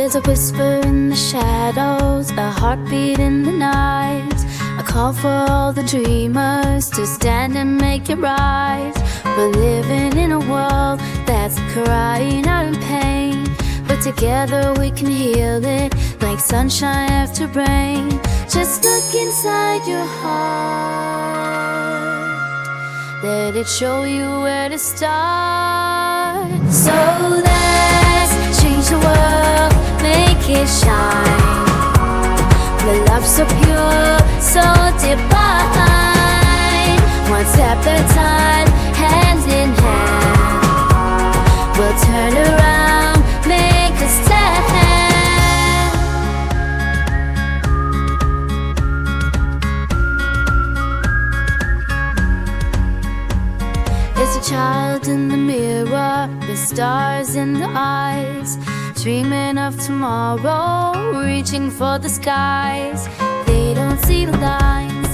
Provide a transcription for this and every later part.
There's a whisper in the shadows, a heartbeat in the night, a call for all the dreamers to stand and make it rise. We're living in a world that's crying out in pain, but together we can heal it like sunshine after rain. Just look inside your heart, let it show you where to start. So let's change the world, make it shine. The love so pure, so divine. One step at a time, hand in hand. We'll turn around, make a stand. There's a child in the mirror, the stars in the eyes, dreaming of tomorrow, reaching for the skies. They don't see the lines,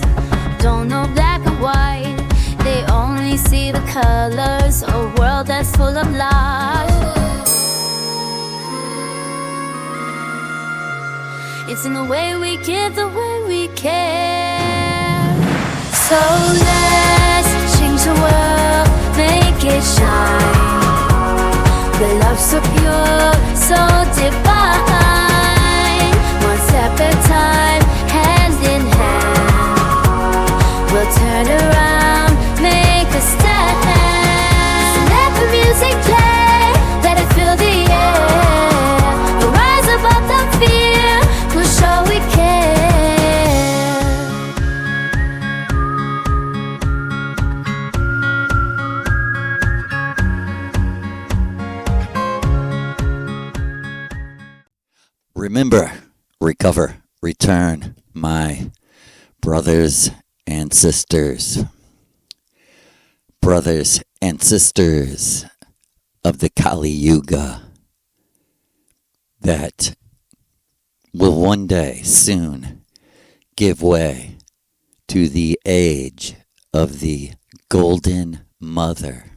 don't know black and white. They only see the colors, a world that's full of light. It's in the way we give, the way we care. So let's change the world, make it shine. The love so pure, so divine. One step at a time, hand in hand. We'll turn around, make a stand. So let the music play, let it fill the air. We'll rise above the fear, we'll show we care. Remember, recover, return, my brothers and sisters. Brothers and sisters of the Kali Yuga that will one day soon give way to the age of the Golden Mother.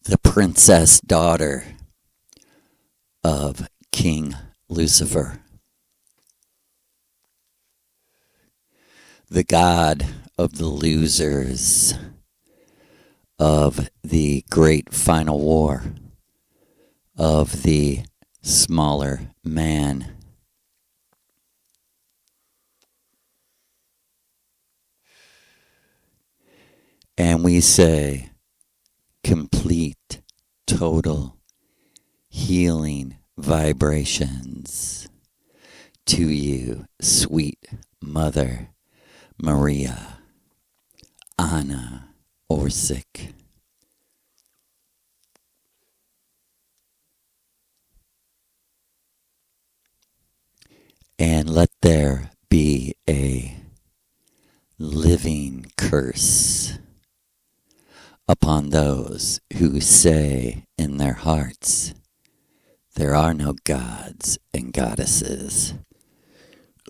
The princess daughter of King Lucifer. The god of the losers of the great final war of the smaller man. And we say, complete, total healing vibrations to you, sweet Mother Maria, Anna Orsic. And let there be a living curse upon those who say in their hearts, there are no gods and goddesses.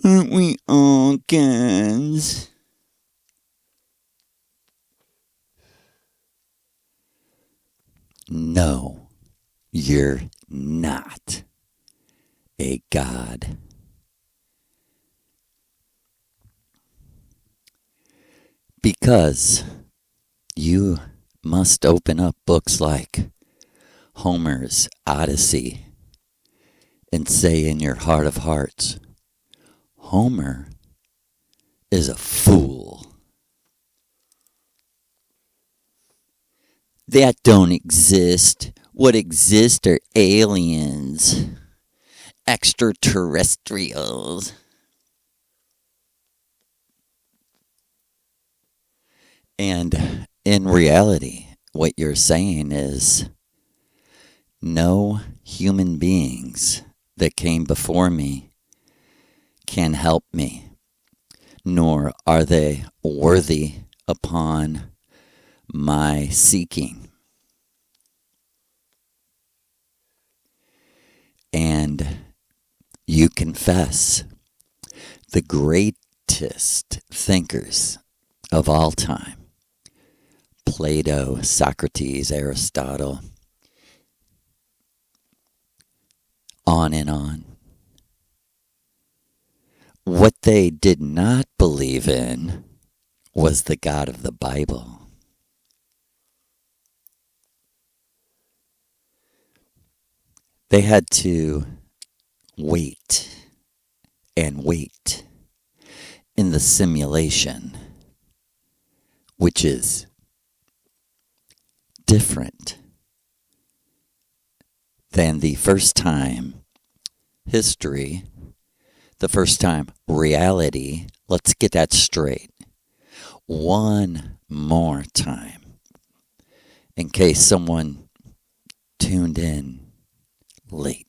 Aren't we all gods? No, you're not a god. Because you must open up books like Homer's Odyssey and say in your heart of hearts, Homer is a fool. That don't exist. What exists are aliens, extraterrestrials. And in reality, what you're saying is, no human beings that came before me can help me, nor are they worthy upon my seeking. And you confess the greatest thinkers of all time, Plato, Socrates, Aristotle, on and on. What they did not believe in was the God of the Bible. They had to wait and wait in the simulation, which is different than the first time history, the first time reality. Let's get that straight one more time in case someone tuned in late.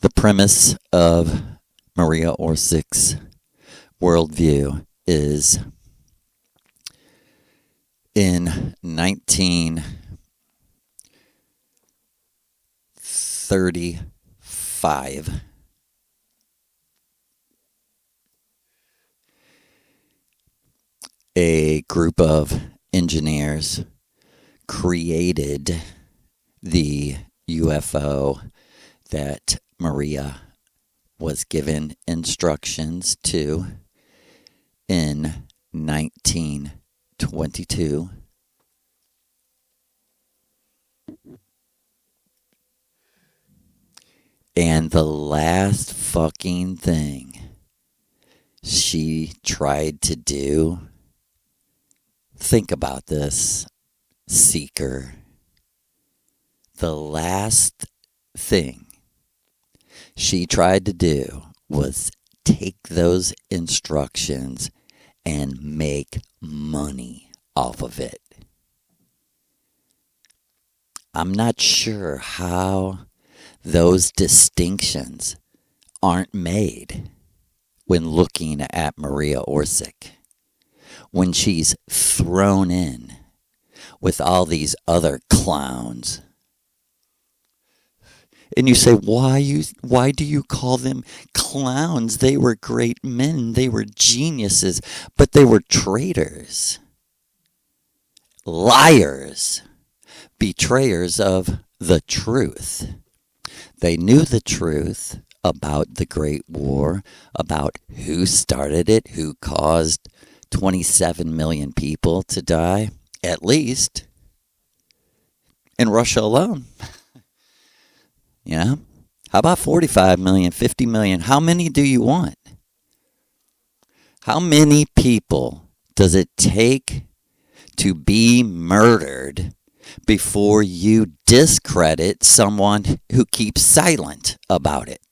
The premise of Maria Orsic's worldview is in 1935, a group of engineers created the UFO that Maria was given instructions to in 1922. And the last fucking thing she tried to do, think about this, seeker. The last thing she tried to do was take those instructions and make money off of it. I'm not sure how those distinctions aren't made when looking at Maria Orsic, when she's thrown in with all these other clowns. And you say, why do you call them clowns? They were great men. They were geniuses. But they were traitors. Liars. Betrayers of the truth. They knew the truth about the Great War, about who started it, who caused 27 million people to die, at least, in Russia alone. Yeah? How about 45 million, 50 million? How many do you want? How many people does it take to be murdered before you discredit someone who keeps silent about it?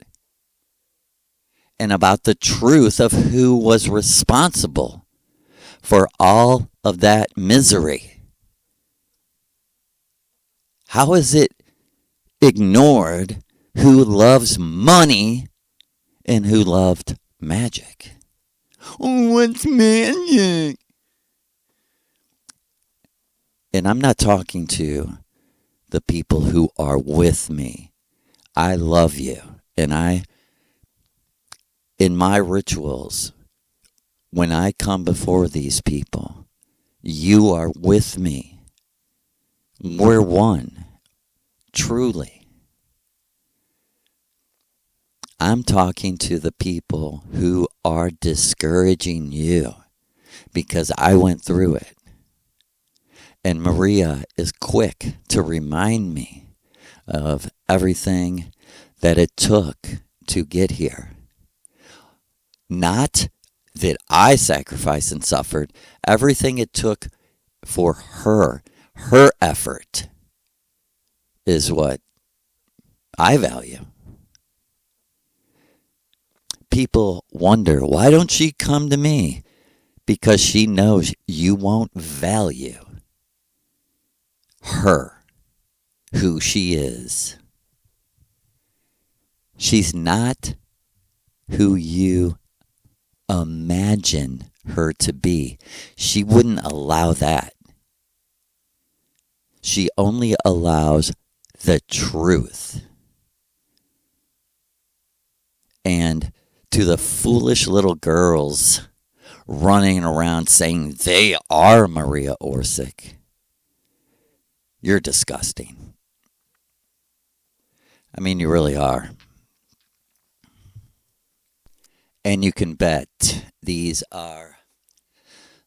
And about the truth of who was responsible for all of that misery? How is it ignored who loves money and who loved magic? Oh, what's magic? And I'm not talking to the people who are with me. I love you. And in my rituals, when I come before these people, you are with me. We're one. Truly. I'm talking to the people who are discouraging you because I went through it. And Maria is quick to remind me of everything that it took to get here. Not that I sacrificed and suffered. Everything it took for her effort is what I value. People wonder, why don't she come to me? Because she knows you won't value her, who she is. She's not who you imagine her to be. She wouldn't allow that. She only allows the truth. And to the foolish little girls running around saying they are Maria Orsic. You're disgusting. I mean, you really are. And you can bet these are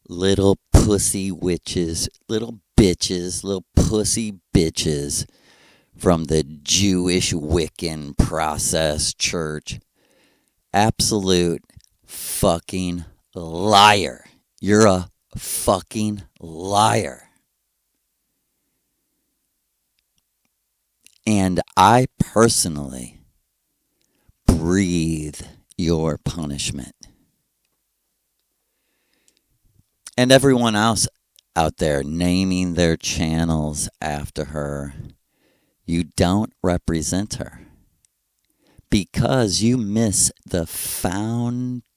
little pussy witches, little bitches, little pussy bitches from the Jewish Wiccan process church. Absolute fucking liar. You're a fucking liar. And I personally breathe your punishment. And everyone else out there naming their channels after her, you don't represent her. Because you miss the foundational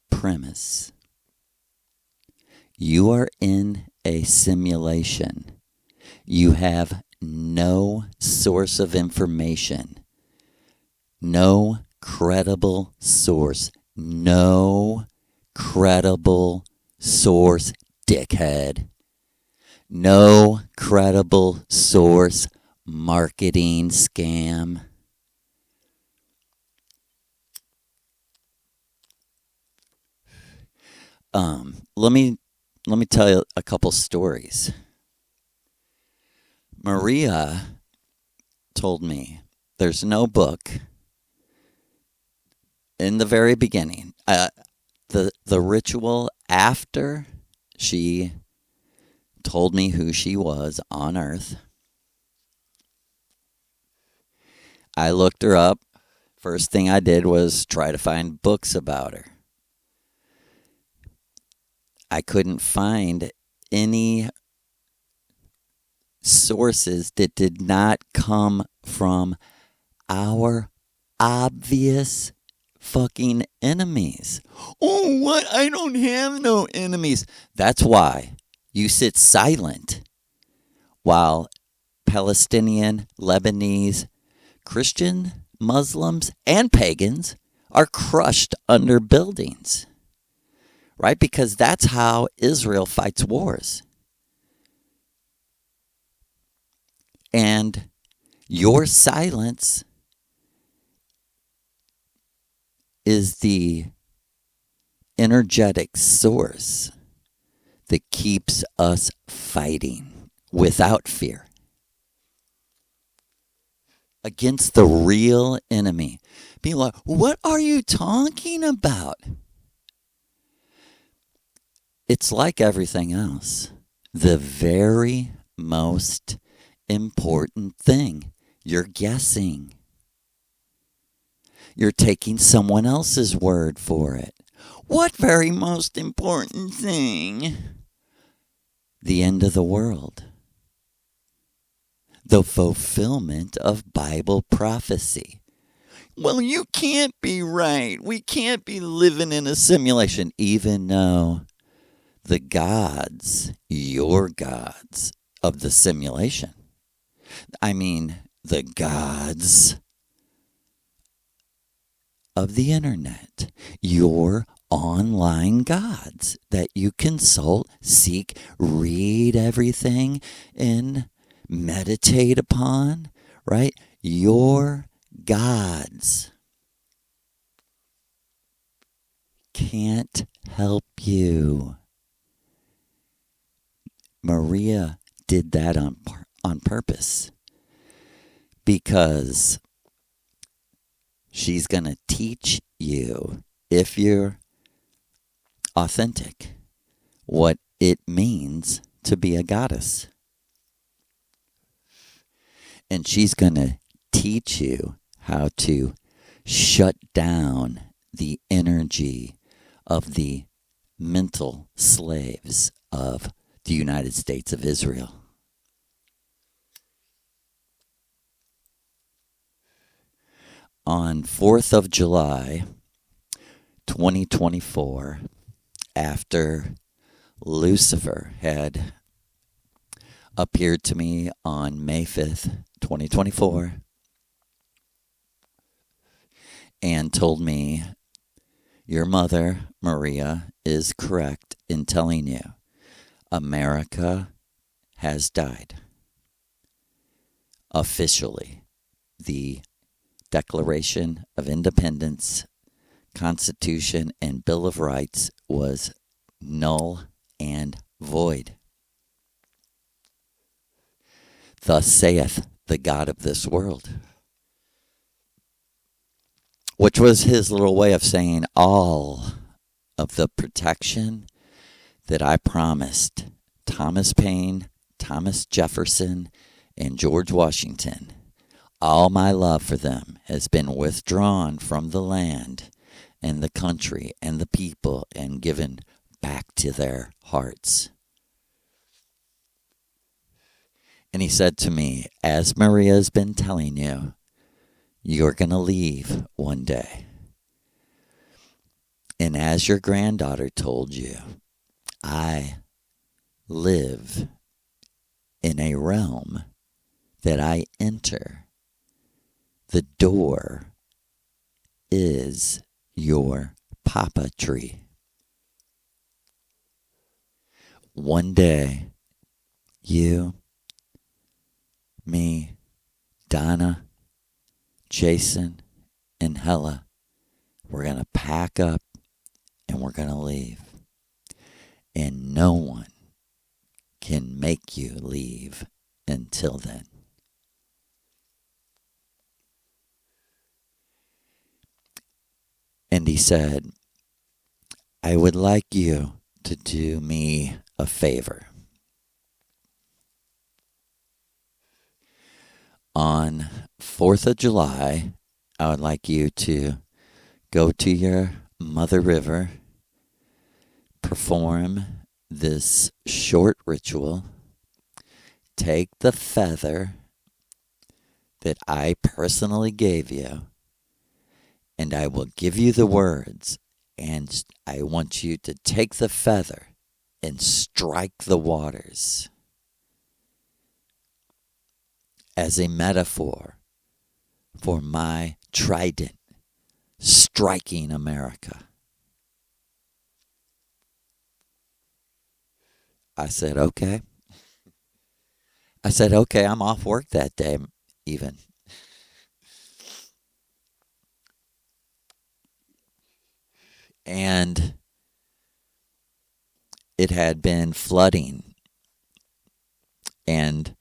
premise. You are in a simulation. You have no source of information. No credible source. No credible source, dickhead. No credible source, marketing scam. Let me tell you a couple stories. Maria told me there's no book in the very beginning. The ritual after she told me who she was on Earth. I looked her up. First thing I did was try to find books about her. I couldn't find any sources that did not come from our obvious fucking enemies. Oh, what? I don't have no enemies. That's why you sit silent while Palestinian, Lebanese, Christian, Muslims, and pagans are crushed under buildings. Right? Because that's how Israel fights wars. And your silence is the energetic source that keeps us fighting without fear against the real enemy. Being like, what are you talking about? It's like everything else. The very most important thing. You're guessing. You're taking someone else's word for it. What very most important thing? The end of the world. The fulfillment of Bible prophecy. Well, you can't be right. We can't be living in a simulation, even though the gods, your gods of the simulation, I mean, the gods of the internet, your online gods that you consult, seek, read everything, and meditate upon, right? Your gods can't help you. Maria did that on purpose because she's going to teach you, if you're authentic, what it means to be a goddess. And she's going to teach you how to shut down the energy of the mental slaves of the United States of Israel. On 4th of July, 2024, after Lucifer had appeared to me on May 5th, 2024, and told me, Your mother, Maria, is correct in telling you America has died. Officially, the Declaration of Independence, Constitution, and Bill of Rights was null and void. Thus saith the God of this world. Which was his little way of saying all of the protection that I promised Thomas Paine, Thomas Jefferson, and George Washington. All my love for them has been withdrawn from the land and the country and the people and given back to their hearts. And he said to me, as Maria's been telling you, you're going to leave one day. And as your granddaughter told you, I live in a realm that I enter. The door is your papa tree. One day, you, me, Donna, Jason, and Hella, we're going to pack up and we're going to leave. And no one can make you leave until then. And he said, I would like you to do me a favor. On 4th of July, I would like you to go to your Mother River, perform this short ritual, take the feather that I personally gave you, and I will give you the words, and I want you to take the feather and strike the waters as a metaphor for my trident striking America. I said, okay. I'm off work that day even. And it had been flooding and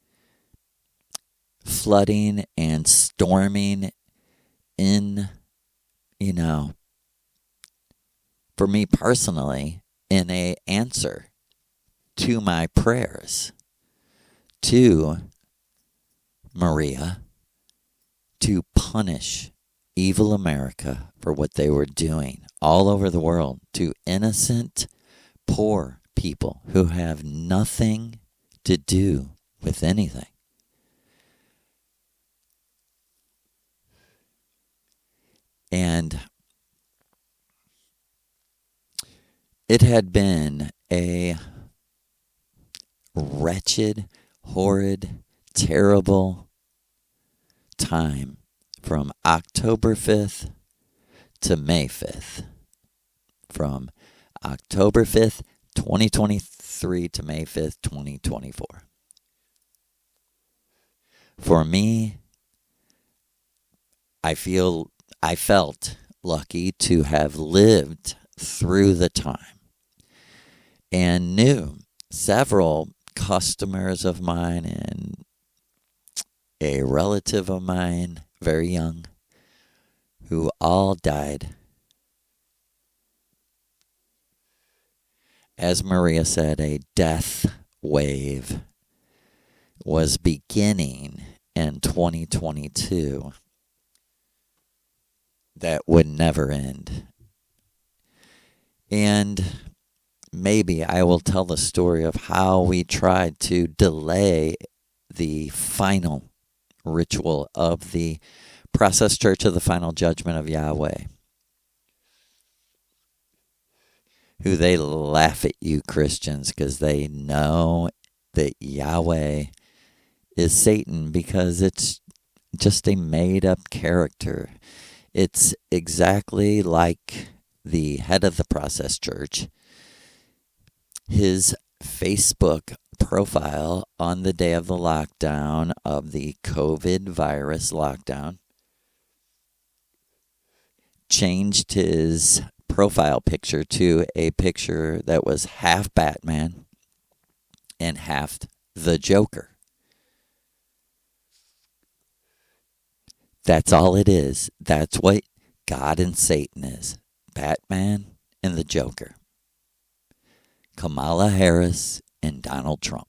storming in, for me personally, in a answer to my prayers to Maria to punish evil America for what they were doing all over the world to innocent, poor people who have nothing to do with anything. And it had been a wretched, horrid, terrible time from October 5th to May 5th. From October 5th, 2023 to May 5th, 2024. For me, I felt lucky to have lived through the time and knew several customers of mine and a relative of mine, very young, who all died. As Maria said, a death wave was beginning in 2022 that would never end. And maybe I will tell the story of how we tried to delay the final ritual of the Process Church of the Final Judgment of Yahweh, who they laugh at you Christians because they know that Yahweh is Satan because it's just a made-up character. It's exactly like the head of the Process Church, his Facebook profile on the day of the lockdown, of the COVID virus lockdown, changed his profile picture to a picture that was half Batman and half the Joker. That's all it is. That's what God and Satan is. Batman and the Joker. Kamala Harris and Donald Trump.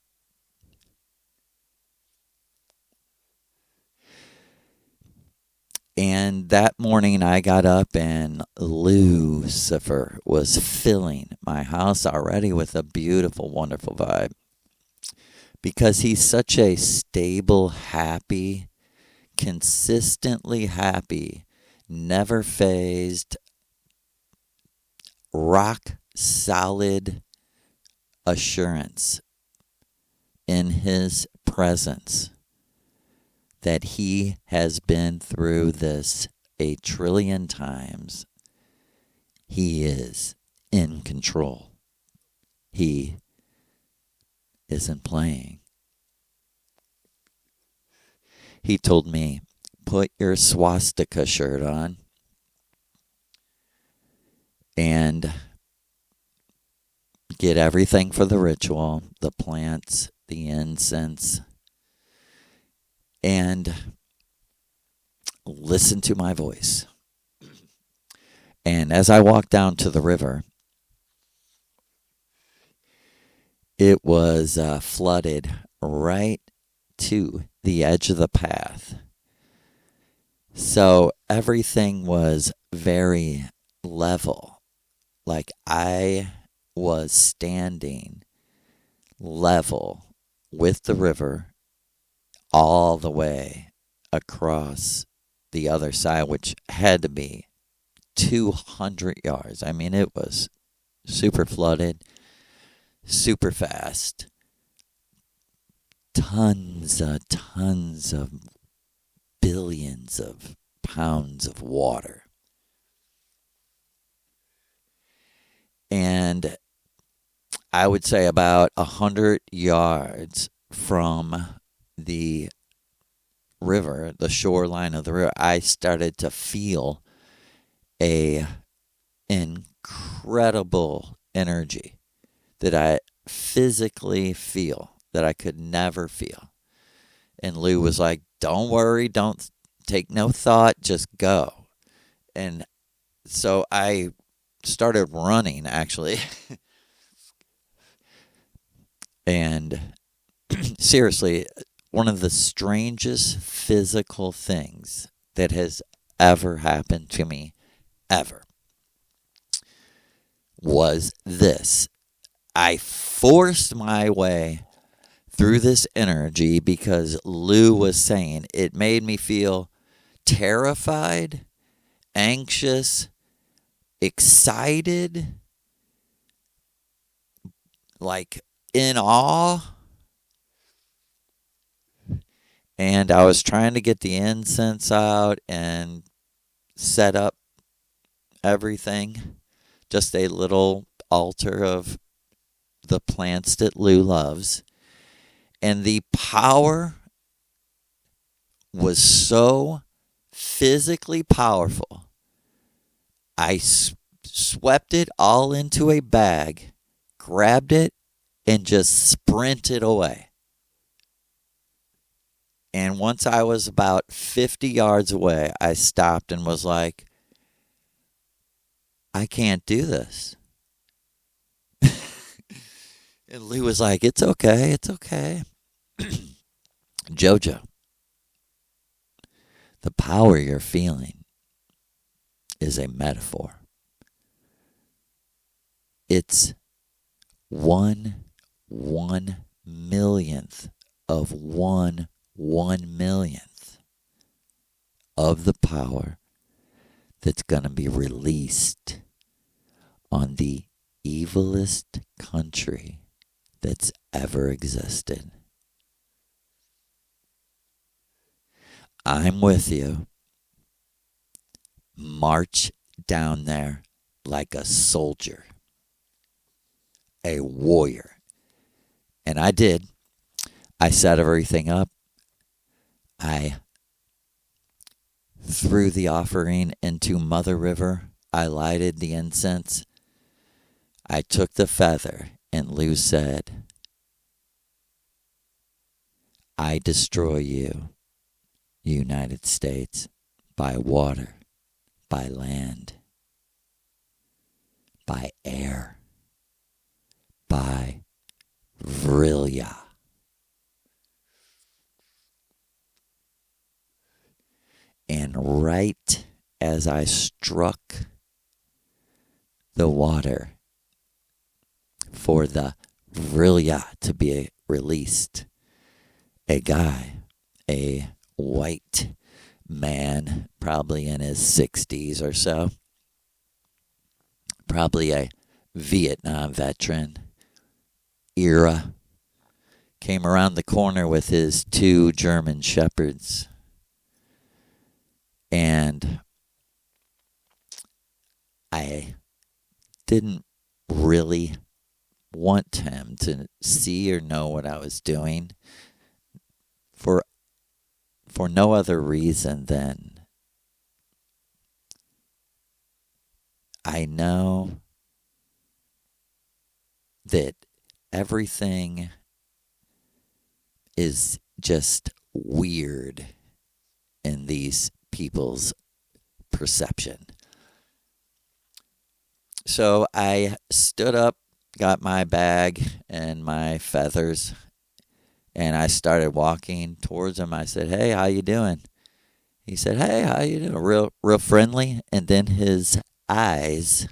And that morning I got up and Lucifer was filling my house already with a beautiful, wonderful vibe. Because he's such a stable, happy, consistently happy, never phased, rock solid assurance in his presence that he has been through this a trillion times. He is in control. He isn't playing. He told me, put your swastika shirt on and get everything for the ritual, the plants, the incense, and listen to my voice. And as I walked down to the river, it was flooded right to the edge of the path. So everything was very level. Like I was standing level with the river all the way across the other side, which had to be 200 yards. I mean, it was super flooded, super fast. Tons of billions of pounds of water. And I would say about 100 yards from the river, the shoreline of the river, I started to feel a incredible energy that I physically feel that I could never feel. And Lou was like, don't worry, don't take no thought, just go. And so I started running, actually. And seriously, one of the strangest physical things that has ever happened to me, ever, was this. I forced my way through this energy because Lou was saying it made me feel terrified, anxious, excited, like in awe. And I was trying to get the incense out and set up everything. Just a little altar of the plants that Lou loves. And the power was so physically powerful. I swept it all into a bag, grabbed it, and just sprinted away. And once I was about 50 yards away, I stopped and was like, I can't do this. And Lou was like, it's okay, it's okay. Jojo, the power you're feeling is a metaphor. It's 1/1,000,000th of 1/1,000,000th of the power that's going to be released on the evilest country that's ever existed. I'm with you. March down there like a soldier, a warrior. And I did. I set everything up. I threw the offering into Mother River. I lighted the incense. I took the feather, and Lou said, I destroy you, United States, by water, by land, by air, by Vrilya. And right as I struck the water for the Vrilya to be released, a guy, a white man, probably in his 60s or so, probably a Vietnam veteran era, came around the corner with his 2 German shepherds. And I didn't really want him to see or know what I was doing for no other reason than I know that everything is just weird in these people's perception. So I stood up, got my bag and my feathers, and I started walking towards him. I said, "Hey, how you doing?" He said, "Hey, how you doing?" Real friendly. And then his eyes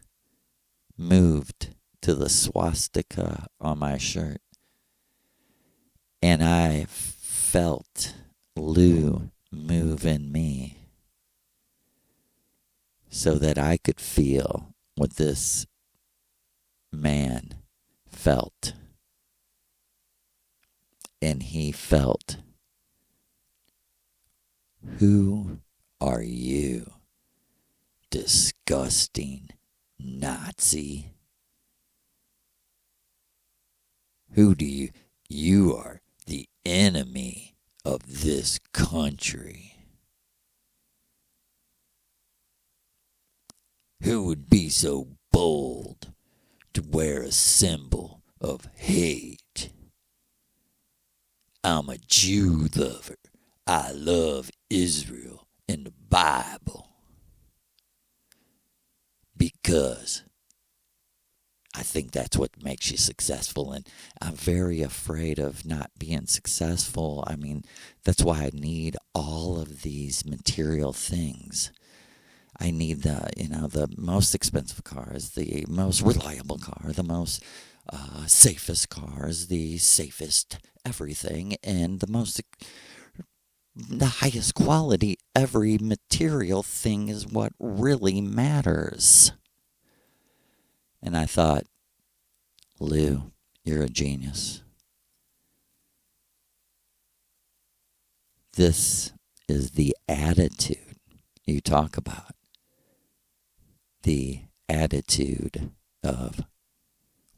moved to the swastika on my shirt. And I felt Lou move in me so that I could feel what this man felt. And he felt, "Who are you, disgusting Nazi? Who do you are the enemy of this country. Who would be so bold to wear a symbol of hate? I'm a Jew lover. I love Israel and the Bible. Because I think that's what makes you successful, and I'm very afraid of not being successful. I mean, that's why I need all of these material things. I need the most expensive cars, the most reliable car, the most safest cars, the safest everything, and the highest quality. Every material thing is what really matters. And I thought, Lou, you're a genius. This is the attitude you talk about. The attitude of,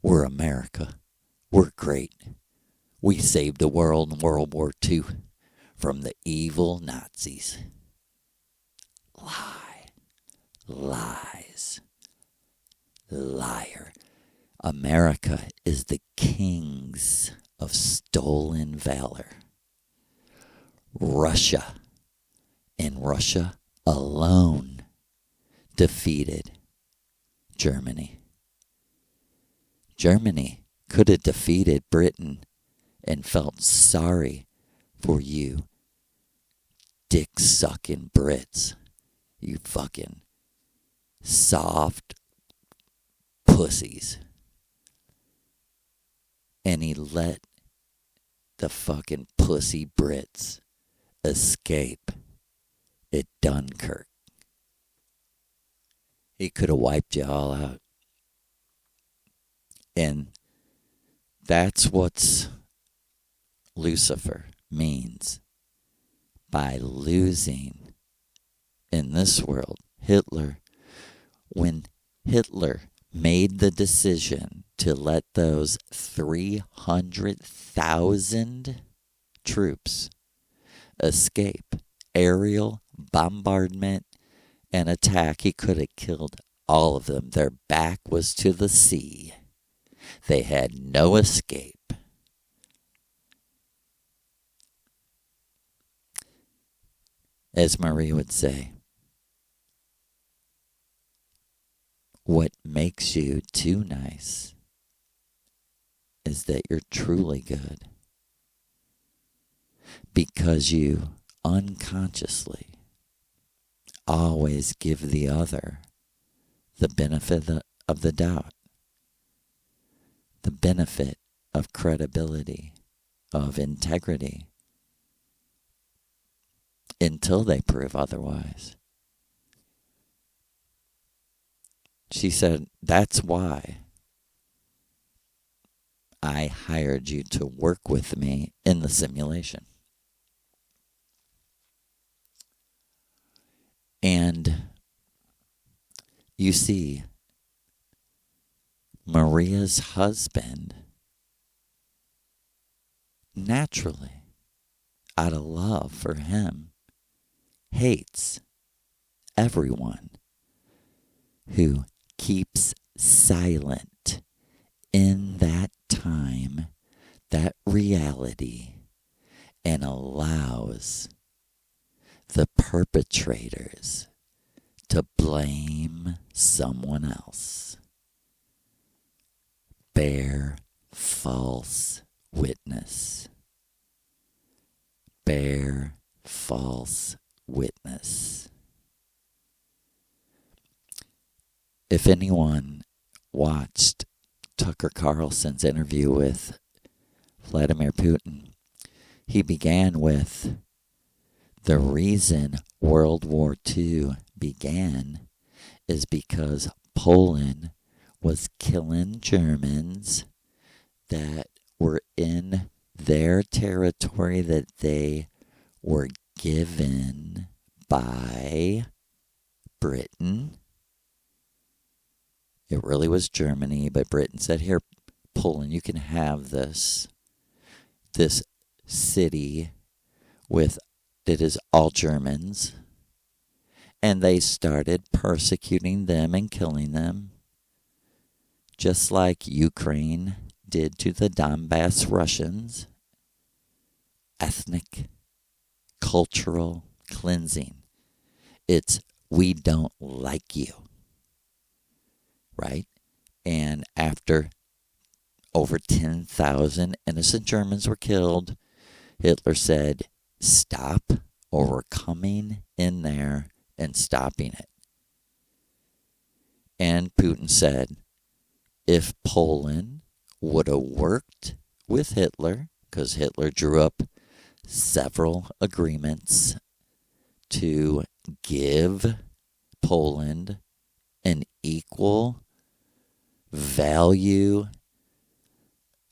we're America. We're great. We saved the world in World War II from the evil Nazis. Lie. Lies. Liar. America is the kings of stolen valor. Russia, and Russia alone, defeated Germany. Germany could have defeated Britain and felt sorry for you dick-sucking Brits. You fucking soft pussies. And he let the fucking pussy Brits escape at Dunkirk. He could have wiped you all out. And that's what Lucifer means by losing in this world. Hitler, when Hitler made the decision to let those 300,000 troops escape aerial bombardment and attack, he could have killed all of them. Their back was to the sea. They had no escape. As Marie would say, what makes you too nice is that you're truly good, because you unconsciously always give the other the benefit of the doubt, the benefit of credibility, of integrity, until they prove otherwise. She said, that's why I hired you to work with me in the simulation. And you see, Maria's husband, naturally, out of love for him, hates everyone who keeps silent in that time, that reality, and allows the perpetrators to blame someone else. Bear false witness. Bear false witness. If anyone watched Tucker Carlson's interview with Vladimir Putin, he began with, the reason World War II began is because Poland was killing Germans that were in their territory that they were given by Britain. It really was Germany, but Britain said, here, Poland, you can have this city that is all Germans. And they started persecuting them and killing them, just like Ukraine did to the Donbass Russians. Ethnic, cultural cleansing. It's, we don't like you. Right? And after over 10,000 innocent Germans were killed, Hitler said, stop, or we're coming in there and stopping it. And Putin said, if Poland would have worked with Hitler, because Hitler drew up several agreements to give Poland an equal value,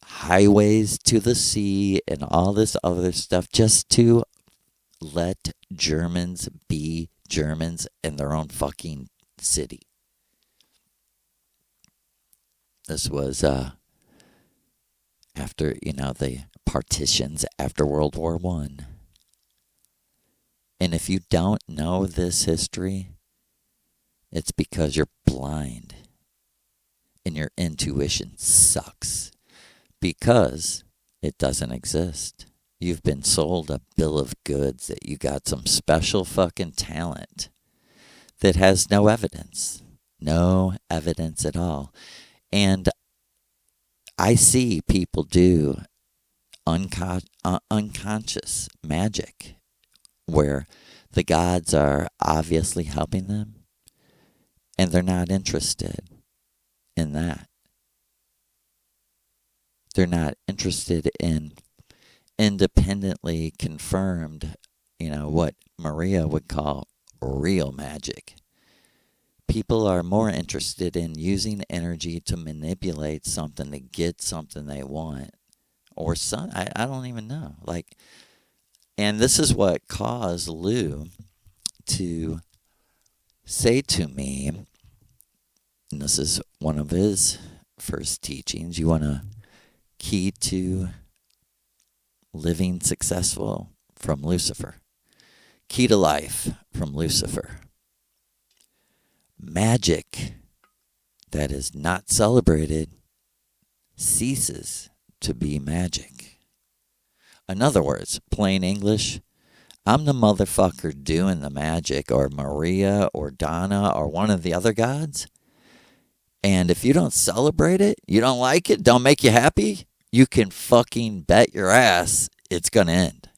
highways to the sea, and all this other stuff, just to let Germans be Germans in their own fucking city. This was after, the partitions after World War I. And if you don't know this history, it's because you're blind and your intuition sucks, because it doesn't exist. You've been sold a bill of goods that you got some special fucking talent that has no evidence. No evidence at all. And I see people do unconscious magic where the gods are obviously helping them, and they're not interested in that. They're not interested in independently confirmed, what Maria would call real magic. People are more interested in using energy to manipulate something to get something they want. Or I don't even know. And this is what caused Lou to say to me, and this is one of his first teachings. You want a key to living successful from Lucifer. Key to life from Lucifer. Magic that is not celebrated ceases to be magic. In other words, plain English, I'm the motherfucker doing the magic, or Maria or Donna or one of the other gods. And if you don't celebrate it, you don't like it, don't make you happy, you can fucking bet your ass it's going to end.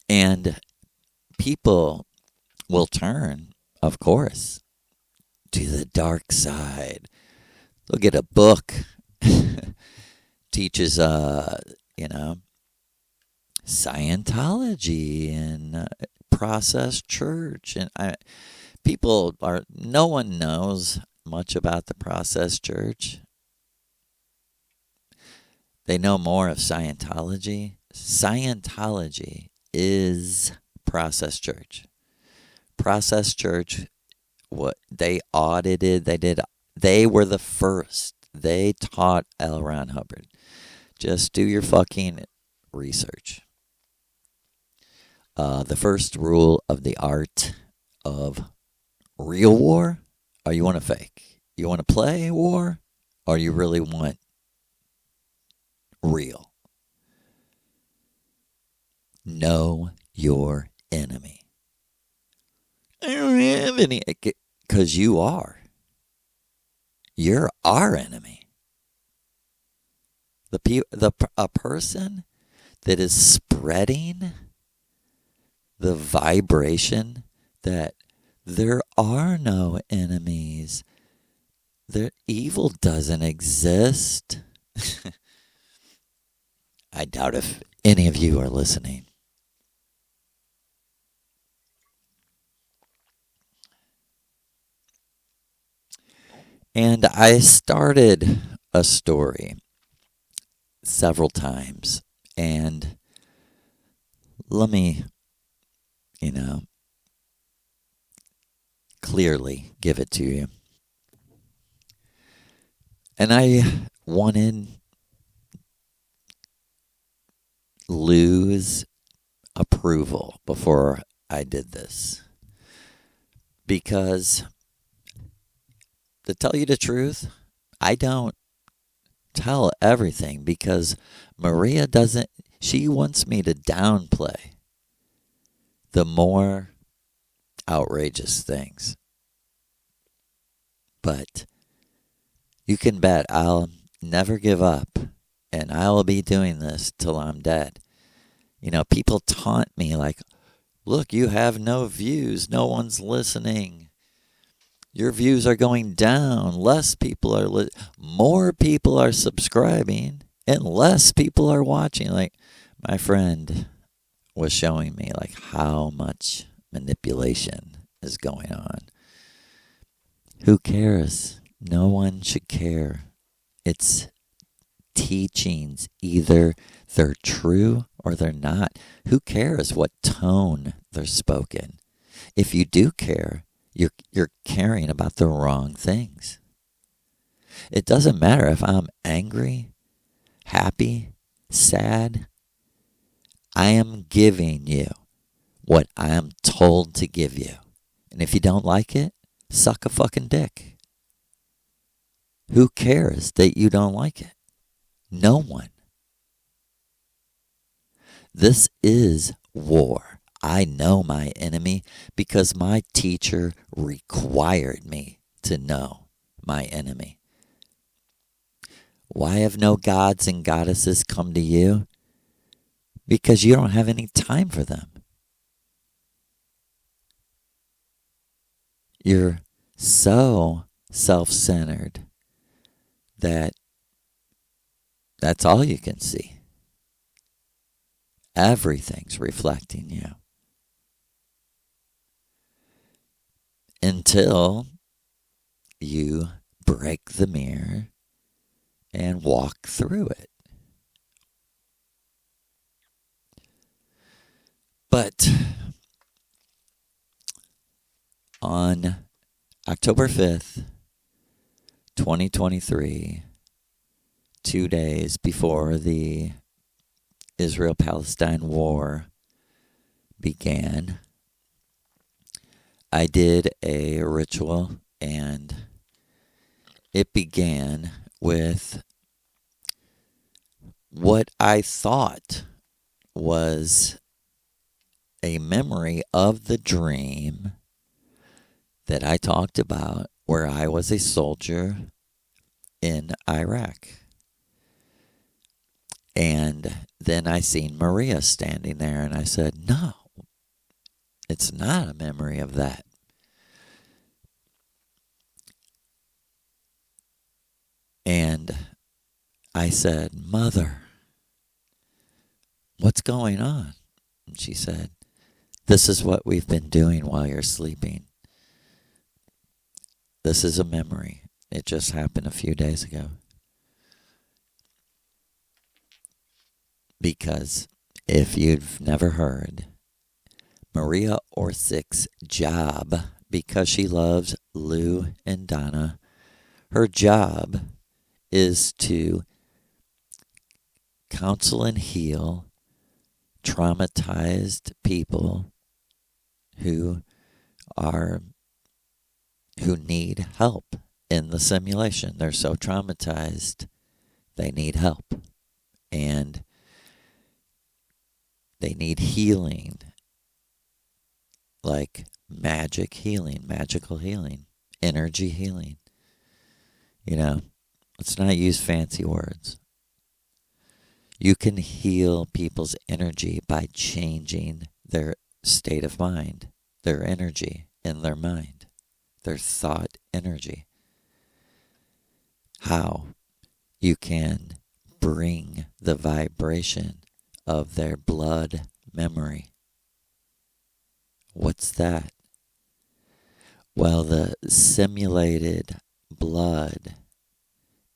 And people will turn, of course, to the dark side. They'll get a book, teaches, Scientology and process church. And no one knows much about the process church. They know more of Scientology. Scientology is process church. Process church, what they audited, they were the first. They taught L. Ron Hubbard. Just do your fucking research. The first rule of the art of real war, or you want to fake? You want to play war, or you really want real? Know your enemy. I don't have any, because you are. You're our enemy. A person that is spreading the vibration that there are no enemies, their evil doesn't exist. I doubt if any of you are listening. And I started a story several times, and let me, clearly give it to you. And I wanted Lou's approval before I did this, because to tell you the truth, I don't tell everything, because Maria she wants me to downplay the more outrageous things. But you can bet I'll never give up, and I will be doing this till I'm dead. People taunt me like, look, you have no views, no one's listening. Your views are going down. Less people are more people are subscribing, and less people are watching. Like, my friend was showing me like how much manipulation is going on. Who cares? No one should care. It's teachings. Either they're true or they're not. Who cares what tone they're spoken? If you do care, you're caring about the wrong things. It doesn't matter if I'm angry, happy, sad. I am giving you what I am told to give you. And if you don't like it, suck a fucking dick. Who cares that you don't like it? No one. This is war. I know my enemy because my teacher required me to know my enemy. Why have no gods and goddesses come to you? Because you don't have any time for them. You're so self-centered that that's all you can see. Everything's reflecting you. Until you break the mirror and walk through it. But On October 5th, 2023, 2 days before the Israel-Palestine war began, I did a ritual, and it began with what I thought was a memory of the dream that I talked about where I was a soldier in Iraq. And then I seen Maria standing there, and I said, no, it's not a memory of that. And I said, Mother, what's going on? And she said, this is what we've been doing while you're sleeping. This is a memory. It just happened a few days ago. Because if you've never heard, Maria Orsic's job, because she loves Lou and Donna, her job is to counsel and heal traumatized people who need help in the simulation. They're so traumatized, they need help. And they need healing, like magic healing, magical healing, energy healing. Let's not use fancy words. You can heal people's energy by changing their state of mind, their energy in their mind, their thought energy. How? You can bring the vibration of their blood memory. What's that? Well, the simulated blood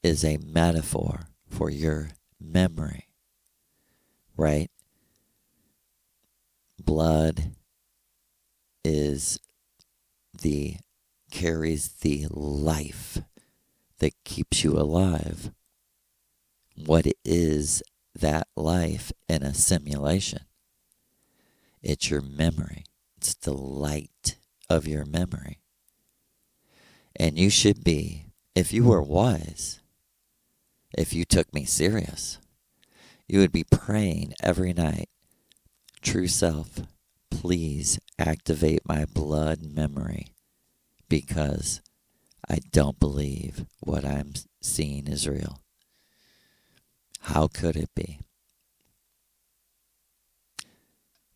is a metaphor for your memory, right? Blood carries the life that keeps you alive. What is that life in a simulation? It's your memory. It's the light of your memory. And you should be, if you were wise, if you took me serious, you would be praying every night, true self, please activate my blood memory, because I don't believe what I'm seeing is real. How could it be?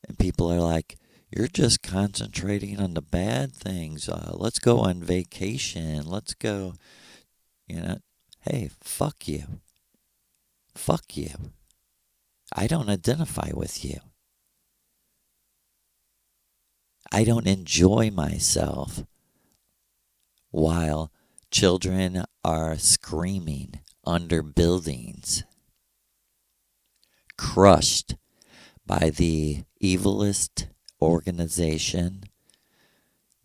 And people are like, you're just concentrating on the bad things. Let's go on vacation. Let's go, Hey, fuck you. Fuck you. I don't identify with you. I don't enjoy myself while children are screaming under buildings, crushed by the evilest organization.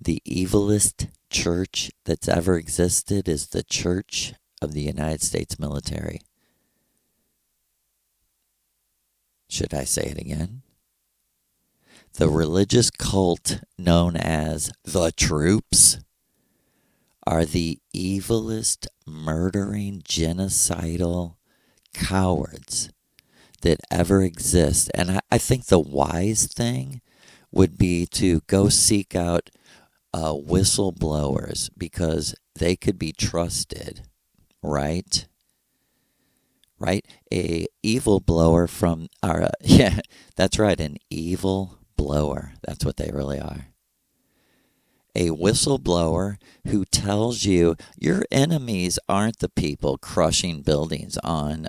The evilest church that's ever existed is the Church of the United States military. Should I say it again? The religious cult known as the troops are the evilest, murdering, genocidal cowards that ever exist. And I think the wise thing would be to go seek out whistleblowers, because they could be trusted, right? Right? A evil blower from our, yeah, that's right, an evil blower. That's what they really are. A whistleblower who tells you your enemies aren't the people crushing buildings on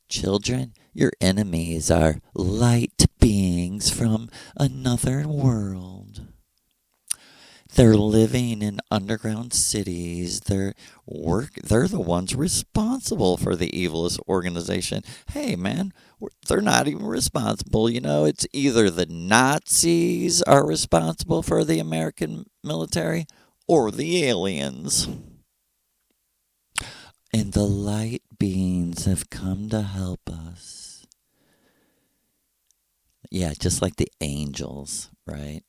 children. Your enemies are light beings from another world. They're living in underground cities. They're the ones responsible for the evilest organization. Hey, man, They're not even responsible. It's either the Nazis are responsible for the American military or the aliens. And the light beings have come to help us. Yeah, just like the angels, right?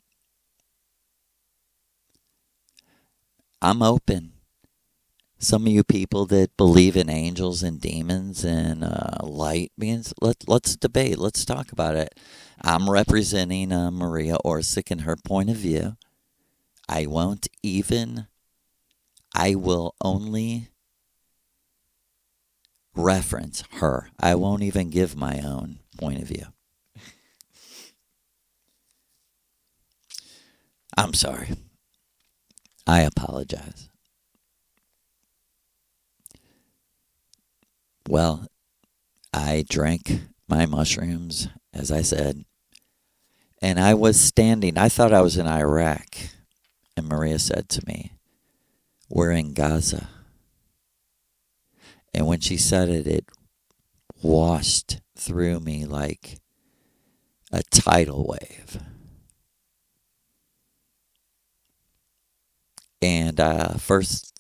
I'm open. Some of you people that believe in angels and demons and light beings, let's debate. Let's talk about it. I'm representing Maria Orsic and her point of view. I will only reference her. I won't even give my own point of view. I'm sorry. I apologize. Well, I drank my mushrooms, as I said, and I was standing. I thought I was in Iraq, and Maria said to me, "We're in Gaza." And when she said it, it washed through me like a tidal wave. And first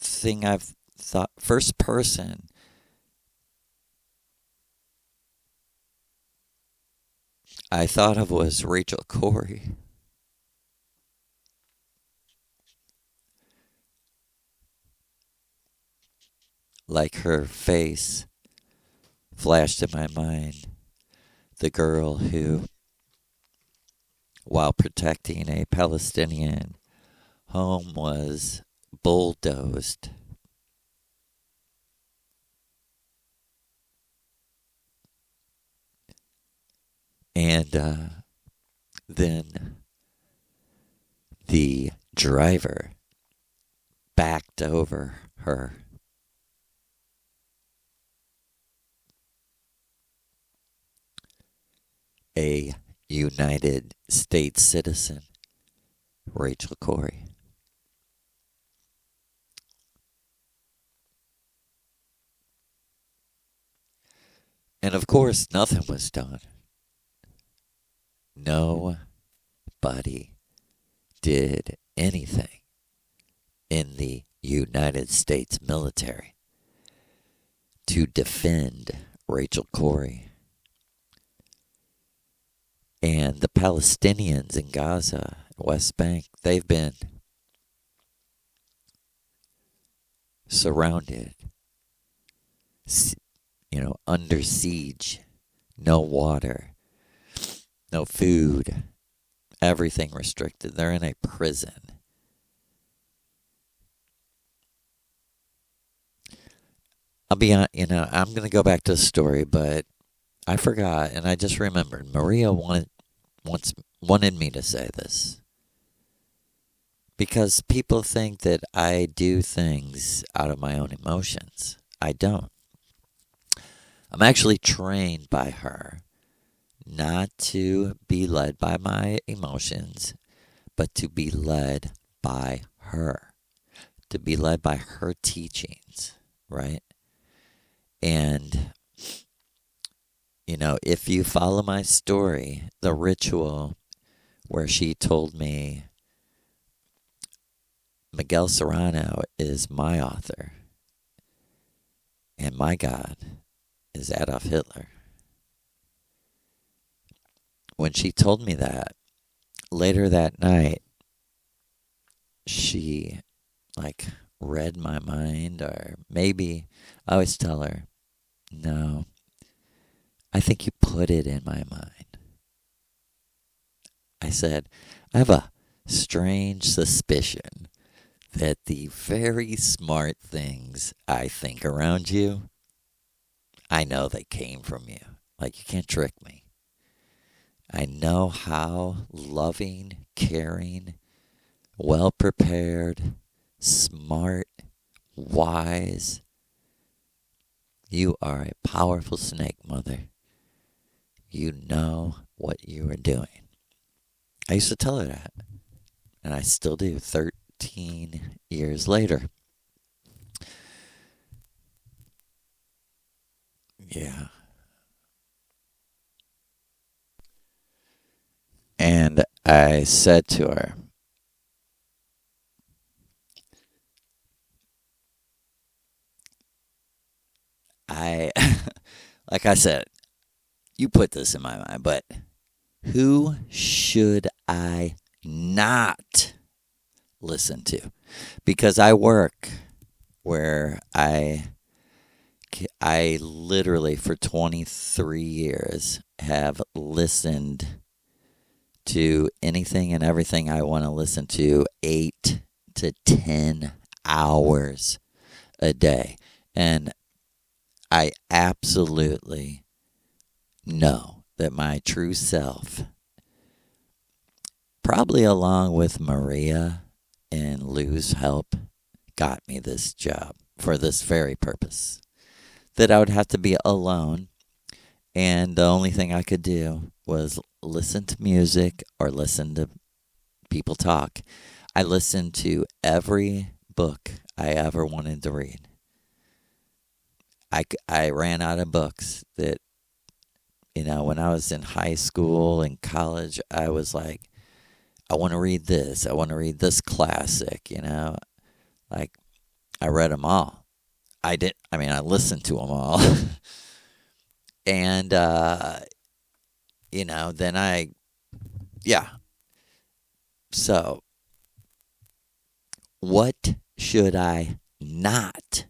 person I thought of was Rachel Corrie. Like her face flashed in my mind. The girl who, while protecting a Palestinian home, was bulldozed. And then the driver backed over her. A United States citizen, Rachel Corrie. And of course, nothing was done. Nobody did anything in the United States military to defend Rachel Corrie. And the Palestinians in Gaza, West Bank, they've been surrounded, under siege, no water, no food, everything restricted. They're in a prison. I'll be on, I'm going to go back to the story, but I forgot, and I just remembered. Maria wanted me to say this. Because people think that I do things out of my own emotions. I don't. I'm actually trained by her not to be led by my emotions, but to be led by her. To be led by her teachings, right? And, if you follow my story, the ritual where she told me Miguel Serrano is my author and my God is Adolf Hitler. When she told me that, later that night, she read my mind, or maybe I always tell her, no, I think you put it in my mind. I said, I have a strange suspicion that the very smart things I think around you, I know they came from you. You can't trick me. I know how loving, caring, well-prepared, smart, wise. You are a powerful snake, Mother. You know what you are doing. I used to tell her that, and I still do 13 years later. Yeah. And I said to her, like I said, you put this in my mind, but who should I not listen to? Because I work where I literally for 23 years have listened to anything and everything I want to listen to 8 to 10 hours a day. And I absolutely know that my true self, probably along with Maria and Lou's help, got me this job for this very purpose. That I would have to be alone, and the only thing I could do was listen to music or listen to people talk. I listened to every book I ever wanted to read. I ran out of books that, when I was in high school and college, I was like, I want to read this. I want to read this classic, Like, I read them all. I listened to them all. And, then So, what should I not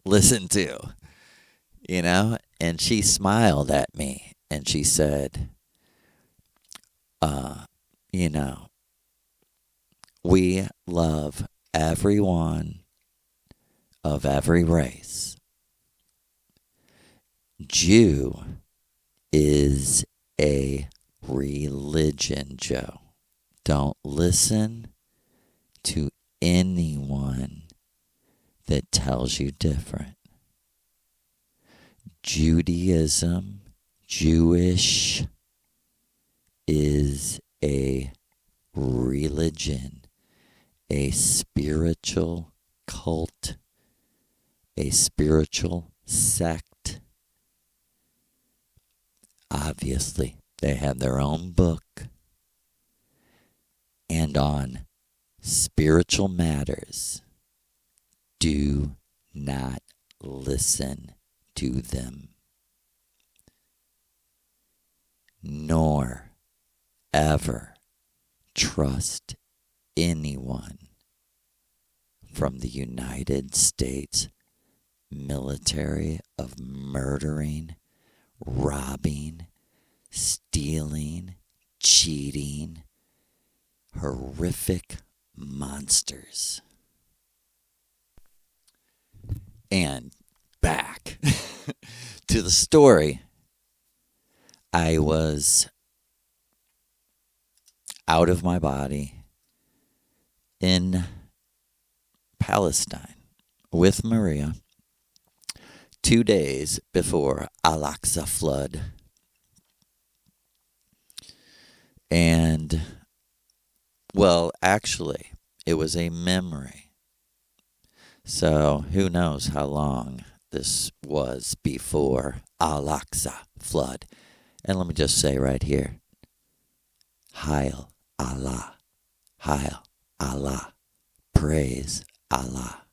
listen to? And she smiled at me and she said, we love everyone of every race. Jew is a religion, Joe. Don't listen to anyone that tells you different. Judaism, Jewish, is a religion, a spiritual cult, a spiritual sect. Obviously, they have their own book. And on spiritual matters, do not listen to them, nor ever trust anyone from the United States military of murdering, robbing, stealing, cheating, horrific monsters. And back to the story. I was out of my body in Palestine with Maria 2 days before Al-Aqsa flood. And, well, actually, it was a memory. So who knows how long this was before Al-Aqsa flood. And let me just say right here, Hail Allah, Hail Allah, praise Allah.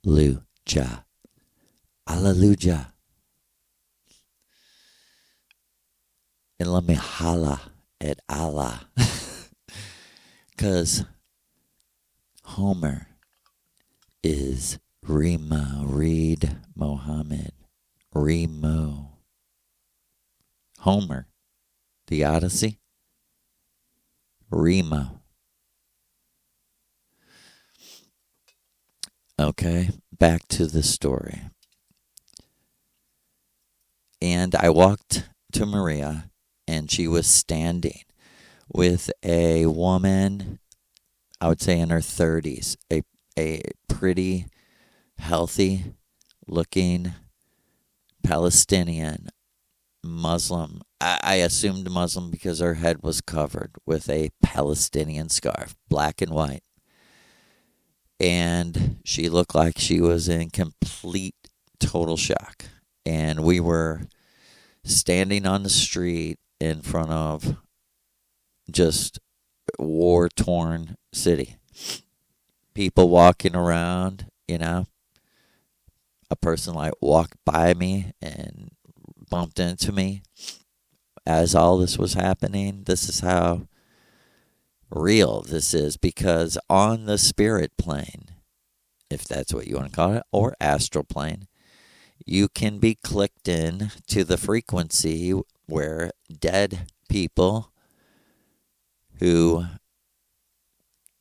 Luja, Alleluia. And let me holla at Allah. Because Homer is Rima, read Mohammed, Remo. Homer, the Odyssey, Remo. Okay, back to the story. And I walked to Maria, and she was standing with a woman, I would say in her 30s, a pretty, healthy looking Palestinian Muslim. I assumed Muslim because her head was covered with a Palestinian scarf, black and white. And she looked like she was in complete, total shock. And we were standing on the street in front of just war-torn city. People walking around, a person like walked by me and bumped into me as all this was happening. This is how real this is, because on the spirit plane, if that's what you want to call it, or astral plane, you can be clicked in to the frequency where dead people who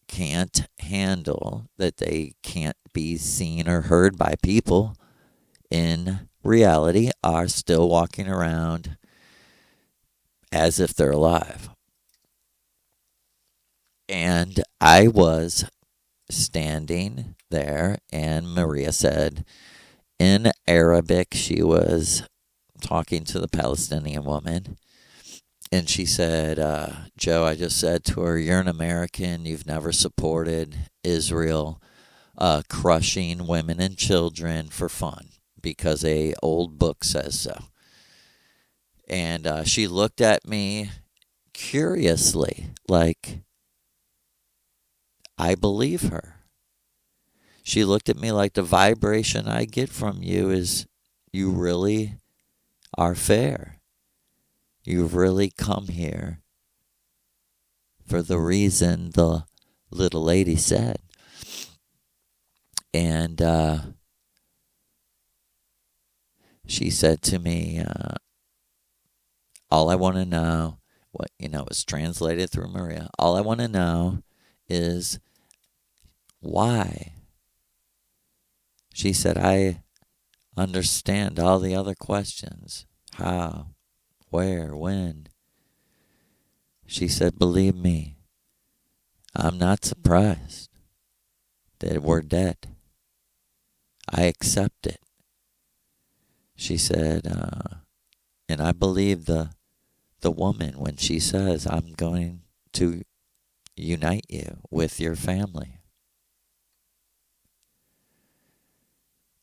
can't handle that they can't be seen or heard by people in reality are still walking around as if they're alive. And I was standing there, and Maria said in Arabic, she was talking to the Palestinian woman, and she said, Joe, I just said to her, you're an American, you've never supported Israel crushing women and children for fun because a old book says so. And she looked at me curiously, like I believe her. She looked at me like the vibration I get from you is you really are fair. You've really come here for the reason the little lady said. And she said to me, all I want to know, it was translated through Maria, all I want to know is why. She said, I understand all the other questions. How? Where? When? She said, believe me, I'm not surprised that we're dead. I accept it. She said, and I believe the woman when she says, I'm going to unite you with your family.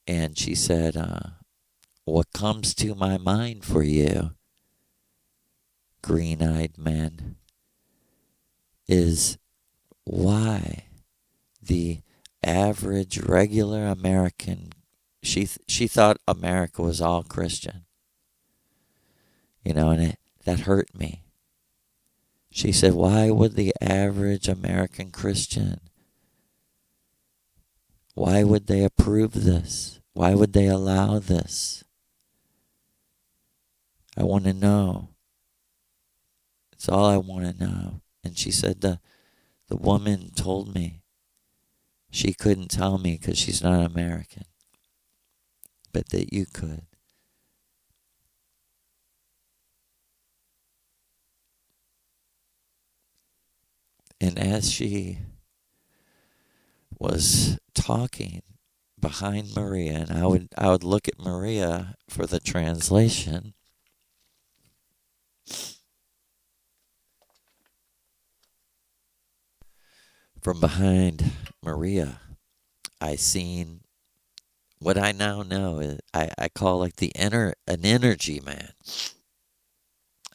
And she said, what comes to my mind for you, green-eyed man, is why the average regular American, she thought America was all Christian, and that hurt me. She said, why would the average American Christian, why would they approve this? Why would they allow this? I want to know. It's all I want to know. And she said the woman told me she couldn't tell me because she's not American, but that you could. And as she was talking behind Maria, and I would look at Maria for the translation, from behind Maria, I seen what I now know is I call like an energy man.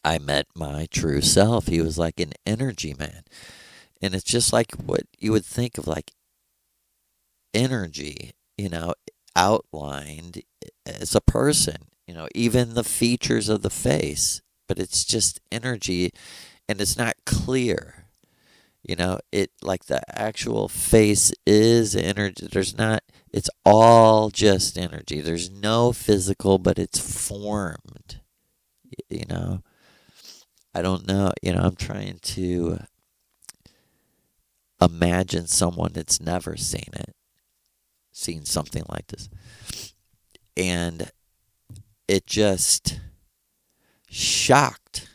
I met my true self. He was like an energy man. And it's just like what you would think of like energy, outlined as a person, even the features of the face, but it's just energy and it's not clear. It like the actual face is energy. It's all just energy. There's no physical, but it's formed, I don't know, I'm trying to imagine someone that's never seen something like this. And it just shocked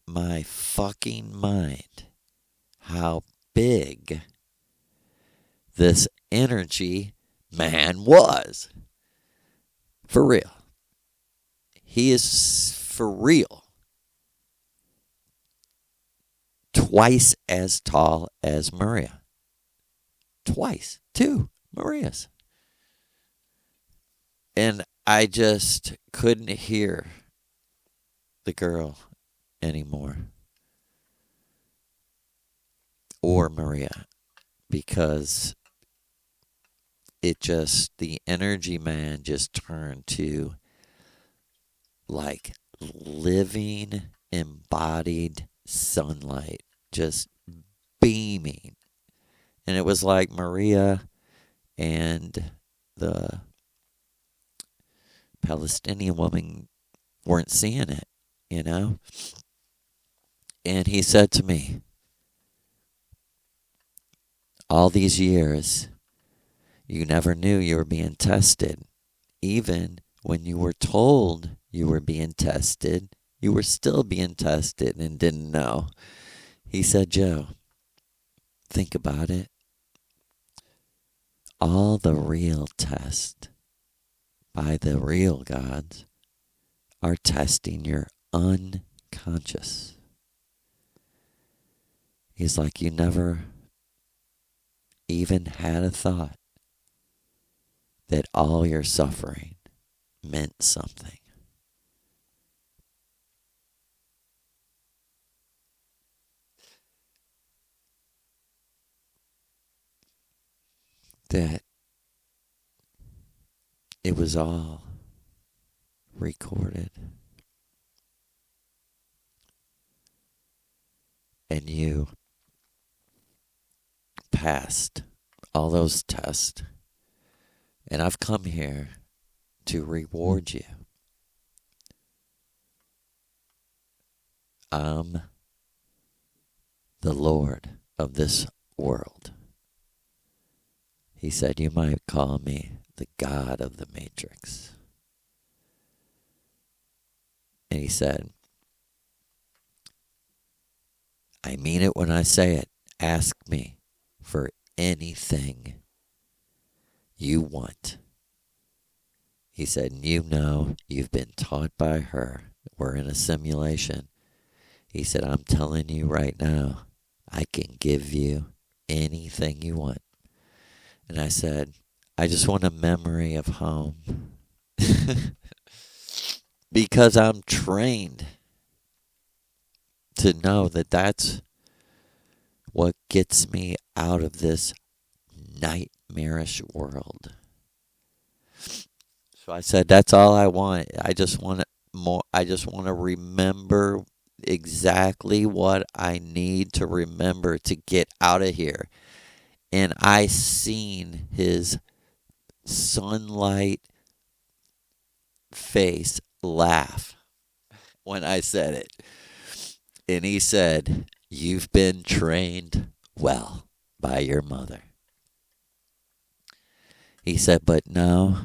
my fucking mind how big this energy man was. For real. He is for real. Twice as tall as Maria. Twice. 2 Marias. And I just couldn't hear the girl anymore. or Maria, because the energy man just turned to like living, embodied sunlight, just beaming. And it was like Maria and the Palestinian woman weren't seeing it, you know? And he said to me, all these years, you never knew you were being tested. Even when you were told you were being tested, you were still being tested and didn't know. He said, Joe, think about it. All the real tests by the real gods are testing your unconscious. He's like, you never even had a thought that all your suffering meant something. That it was all recorded. And you passed all those tests. And I've come here to reward you. I'm the Lord of this world. He said, you might call me the God of the Matrix. And he said, I mean it when I say it. Ask me for anything you want. He said, you know, you've been taught by her. We're in a simulation. He said, I'm telling you right now, I can give you anything you want. And I said, I just want a memory of home. Because I'm trained to know that that's what gets me out of this nightmarish world. So I said, that's all I want. I just want more. I just want to remember exactly what I need to remember to get out of here. And I seen his sunlight face laugh when I said it. And he said, you've been trained well by your mother. He said, but no,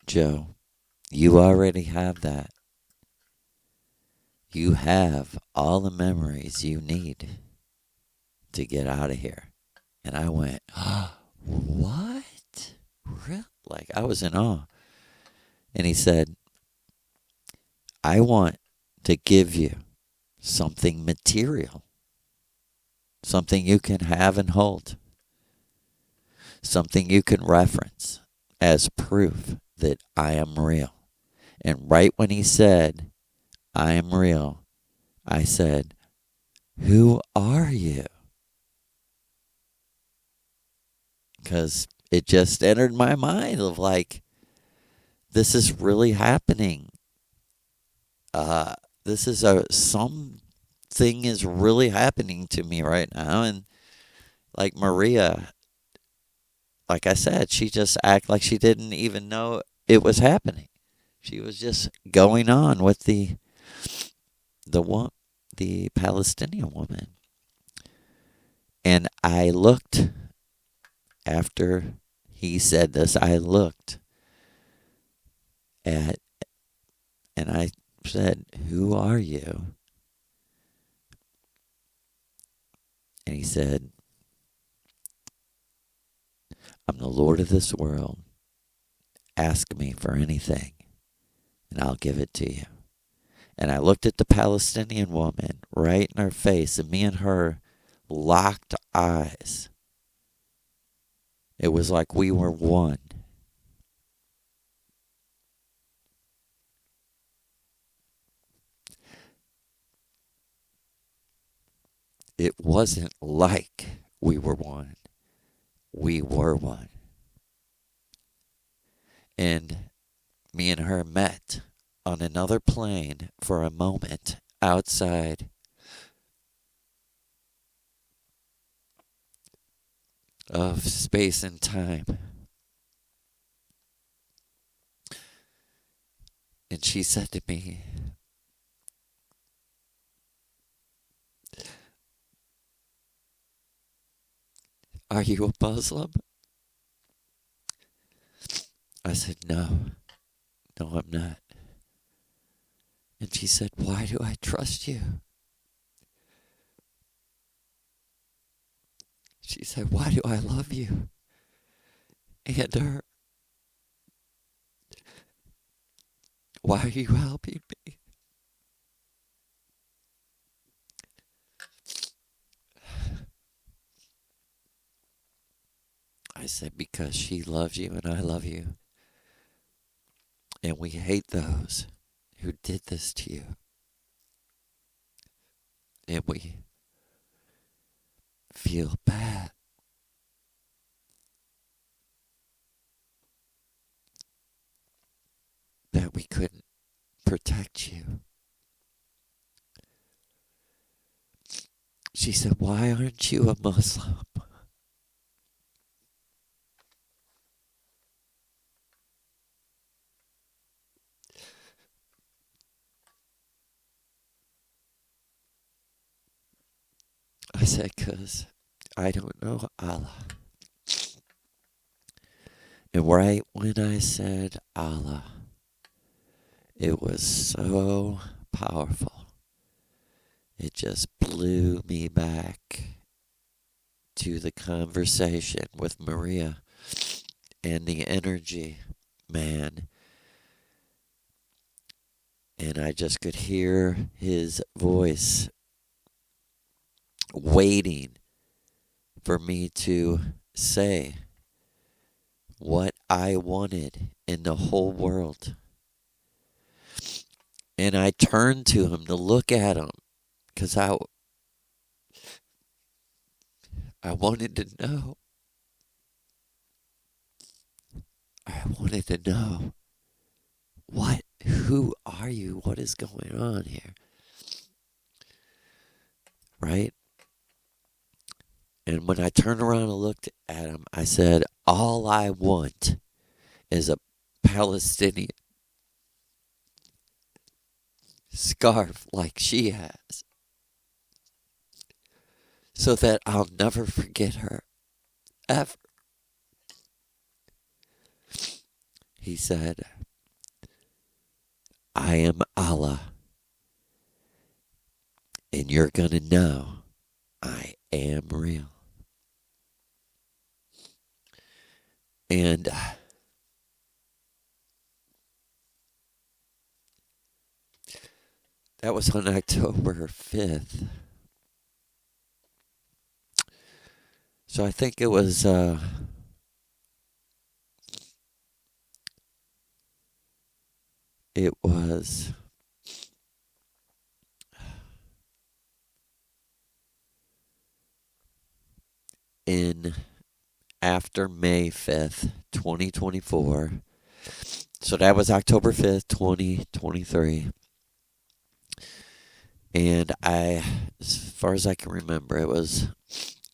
Joe, you already have that. You have all the memories you need to get out of here. And I went, oh, what? Really? Like, I was in awe. And he said, I want to give you something material, something you can have and hold, something you can reference as proof that I am real. And right when he said, I am real, I said, who are you? Because it just entered my mind of like, this is really happening. This is something is really happening to me right now. And like Maria, like I said, she just acted like she didn't even know it was happening. She was just going on with the Palestinian woman. And I looked after he said this, I looked at, and I said, who are you? And he said, I'm the Lord of this world. Ask me for anything, and I'll give it to you. And I looked at the Palestinian woman right in her face, and me and her locked eyes. It was like we were one. It wasn't like we were one. We were one. And me and her met on another plane for a moment outside of space and time. And she said to me, "Are you a Muslim?" I said, "No, I'm not." And she said, "Why do I trust you?" She said, "Why do I love you and her? Why are you helping me?" I said, "Because she loves you and I love you. And we hate those who did this to you. And we feel bad that we couldn't protect you." She said, "Why aren't you a Muslim?" I said, "'Cause I don't know Allah." And right when I said Allah, it was so powerful. It just blew me back to the conversation with Maria and the energy, man. And I just could hear his voice waiting for me to say what I wanted in the whole world. And I turned to him to look at him because I wanted to know. I wanted to know, who are you? What is going on here? Right? And when I turned around and looked at him, I said, all I want is a Palestinian scarf like she has, so that I'll never forget her, ever. He said, I am Allah, and you're going to know I am real. And that was on October 5th. So I think it was in after May 5th, 2024. So that was October 5th, 2023. And as far as I can remember, it was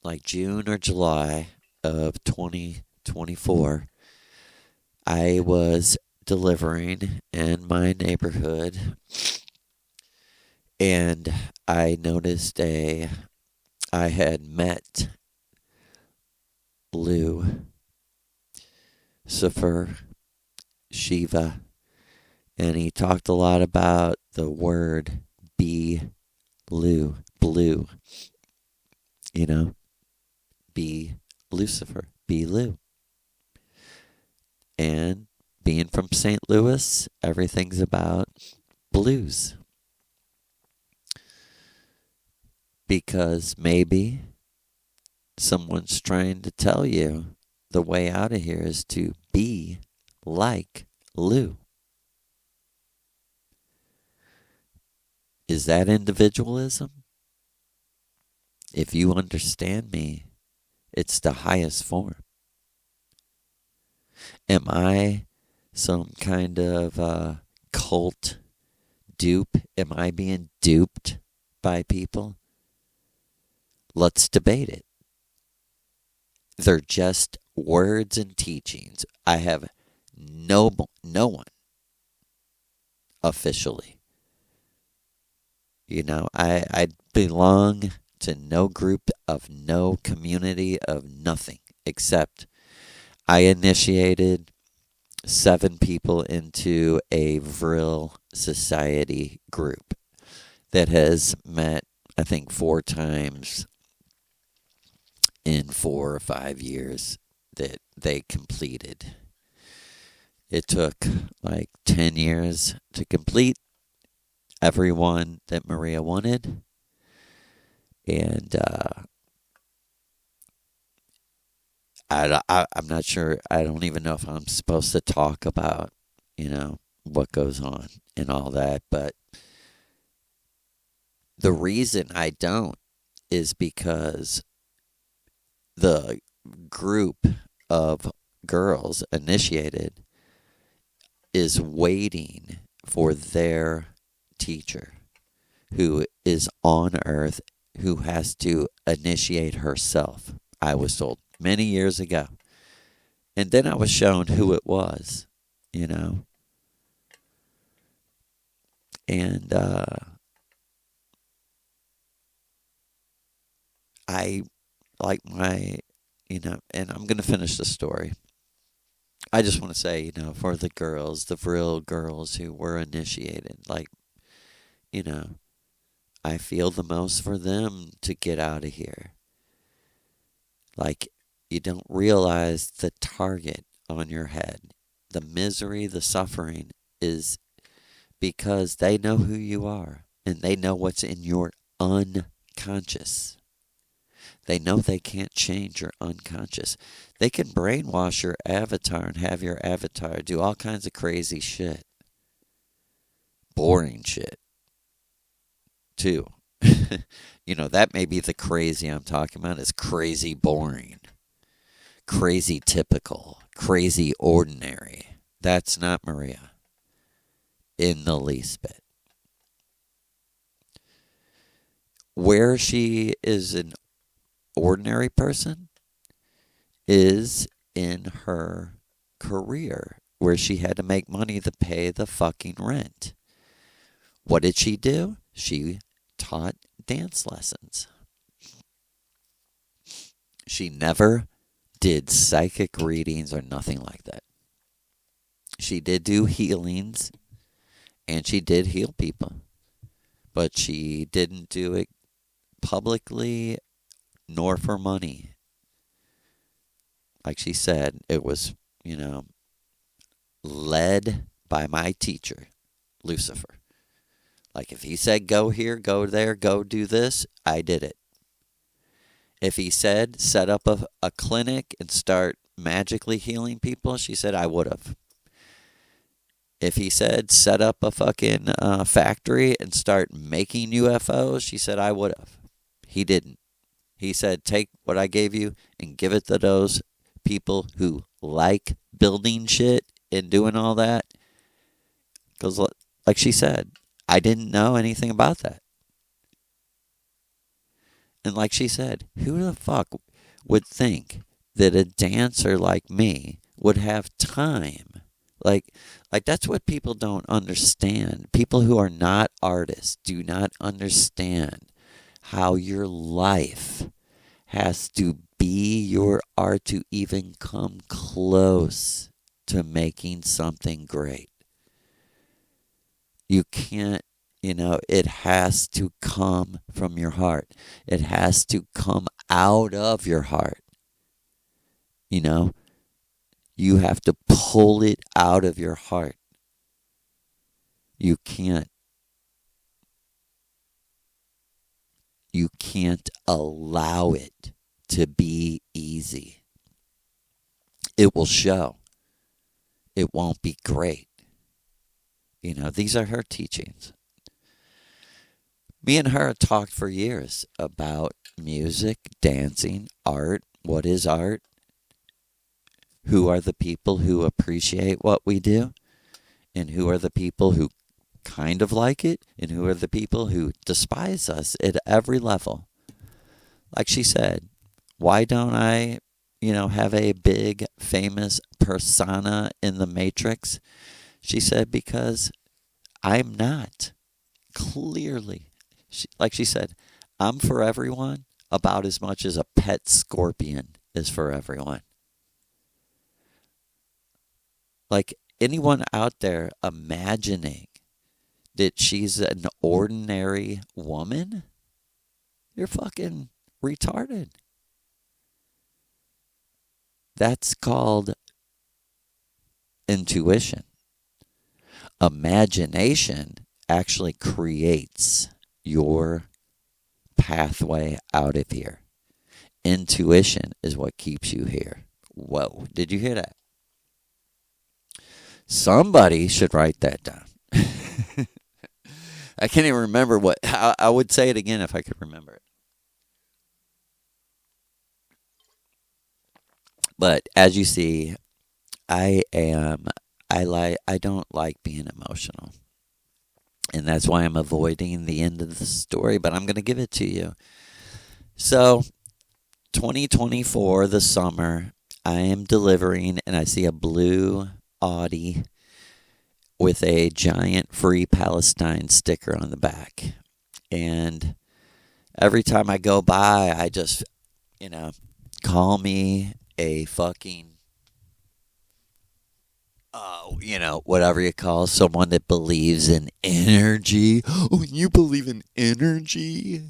like June or July of 2024. I was delivering in my neighborhood, and I noticed I had met Lucifer, Shiva, and he talked a lot about the word be blue, you know, be Lucifer, be Lou. And being from St. Louis, everything's about blues. Because maybe someone's trying to tell you the way out of here is to be like Lou. Is that individualism? If you understand me, It's the highest form. Am I some kind of cult dupe? Am I being duped by people? Let's debate it. They're just words and teachings. I have no one officially. I belong to no group of no community of nothing except I initiated 7 people into a Vril Society group that has met, I think, 4 times in 4 or 5 years that they completed. It took like 10 years to complete everyone that Maria wanted. And I'm not sure. I don't even know if I'm supposed to talk about, what goes on and all that. But the reason I don't is because the group of girls initiated is waiting for their teacher who is on earth, who has to initiate herself. I was told many years ago. And then I was shown who it was, And I like and I'm going to finish the story. I just want to say, for the girls, the Vril girls who were initiated, I feel the most for them to get out of here. You don't realize the target on your head. The misery, the suffering is because they know who you are and they know what's in your unconscious. They know they can't change your unconscious. They can brainwash your avatar and have your avatar do all kinds of crazy shit. Boring shit, too. That may be the crazy I'm talking about. Is crazy boring. Crazy typical. Crazy ordinary. That's not Maria. In the least bit. Where she is an ordinary person is in her career, where she had to make money to pay the fucking rent. What did she do? She taught dance lessons. She never did psychic readings or nothing like that. She did do healings, and she did heal people, but she didn't do it publicly nor for money. Like she said, it was, led by my teacher, Lucifer. Like if he said, go here, go there, go do this, I did it. If he said, set up a clinic and start magically healing people, she said, I would have. If he said, set up a fucking factory and start making UFOs, she said, I would have. He didn't. He said, take what I gave you and give it to those people who like building shit and doing all that. Because like she said, I didn't know anything about that. And like she said, who the fuck would think that a dancer like me would have time? Like that's what people don't understand. People who are not artists do not understand how your life has to be your art to even come close to making something great. You can't, it has to come from your heart. It has to come out of your heart. You have to pull it out of your heart. You can't allow it to be easy. It will show. It won't be great. These are her teachings. Me and her talked for years about music, dancing, art, What is art? Who are the people who appreciate what we do? And who are the people who kind of like it? And who are the people who despise us at every level? Like she said, why don't I, have a big famous persona in the Matrix? She said, because I'm not. Clearly. Like she said, I'm for everyone about as much as a pet scorpion is for everyone. Like anyone out there imagining that she's an ordinary woman, you're fucking retarded. That's called intuition. Imagination actually creates your pathway out of here. Intuition is what keeps you here. Whoa, did you hear that? Somebody should write that down. I can't even remember what. I would say it again if I could remember it. But as you see, I don't like being emotional. And that's why I'm avoiding the end of the story, but I'm going to give it to you. So, 2024, the summer, I am delivering, and I see a blue Audi with a giant Free Palestine sticker on the back. And every time I go by, I just, call me a fucking, whatever you call someone that believes in energy. Oh, you believe in energy?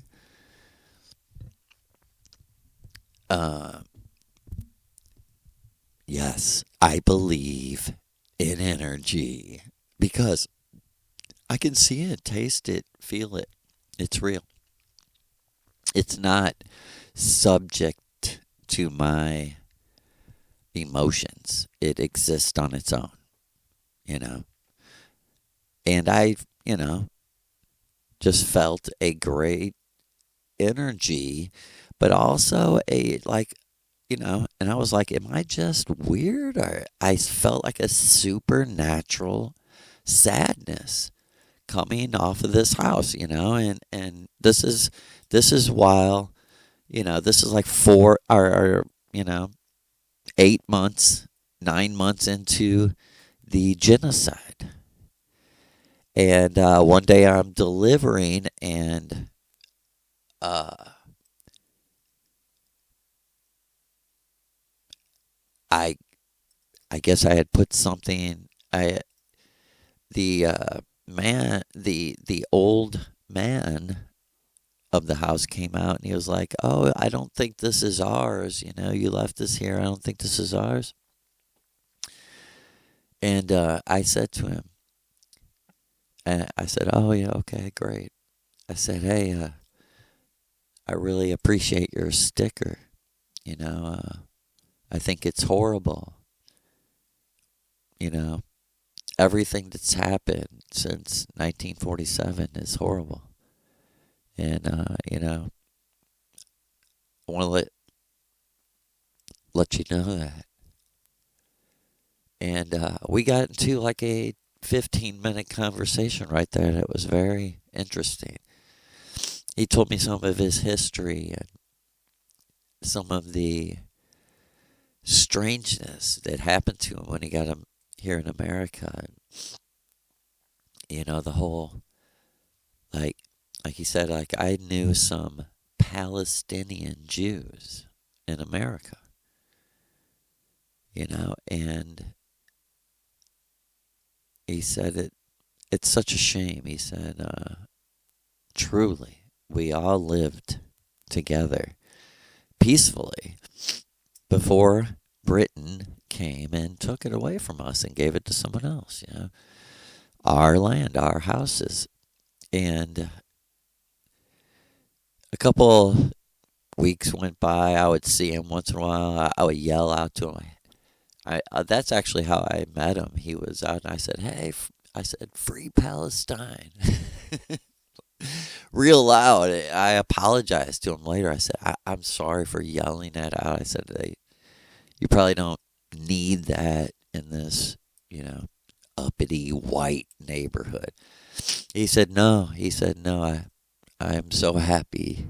Yes, I believe in energy because I can see it, taste it, feel it. It's real. It's not subject to my emotions. It exists on its own, And I, just felt a great energy, but also and I was like, am I just weird? Or I felt like a supernatural sadness coming off of this house, and this is while, this is like 8 months, 9 months into the genocide. And one day I'm delivering, and I guess I had put something. The old man of the house came out, and he was like, "Oh, I don't think this is ours. You left this here. I don't think this is ours." And I said to him, I said, "Oh yeah, okay, great." I said, "Hey, I really appreciate your sticker. I think it's horrible. Everything that's happened since 1947 is horrible. And, I want to let you know that." And we got into like a 15-minute conversation right there that was very interesting. He told me some of his history and some of the strangeness that happened to him when he got him here in America. And, the whole, like he said, like I knew some Palestinian Jews in America, and he said it's such a shame. He said, truly, we all lived together peacefully before Britain came and took it away from us and gave it to someone else, our land, our houses. And a couple weeks went by. I would see him once in a while. I would yell out to him. That's actually how I met him. He was out, and I said, "Hey," I said, "Free Palestine." real loud. I apologized to him later. I said, I'm sorry for yelling that out. I said, you probably don't need that in this, uppity white neighborhood. He said, no. He said, no, I am so happy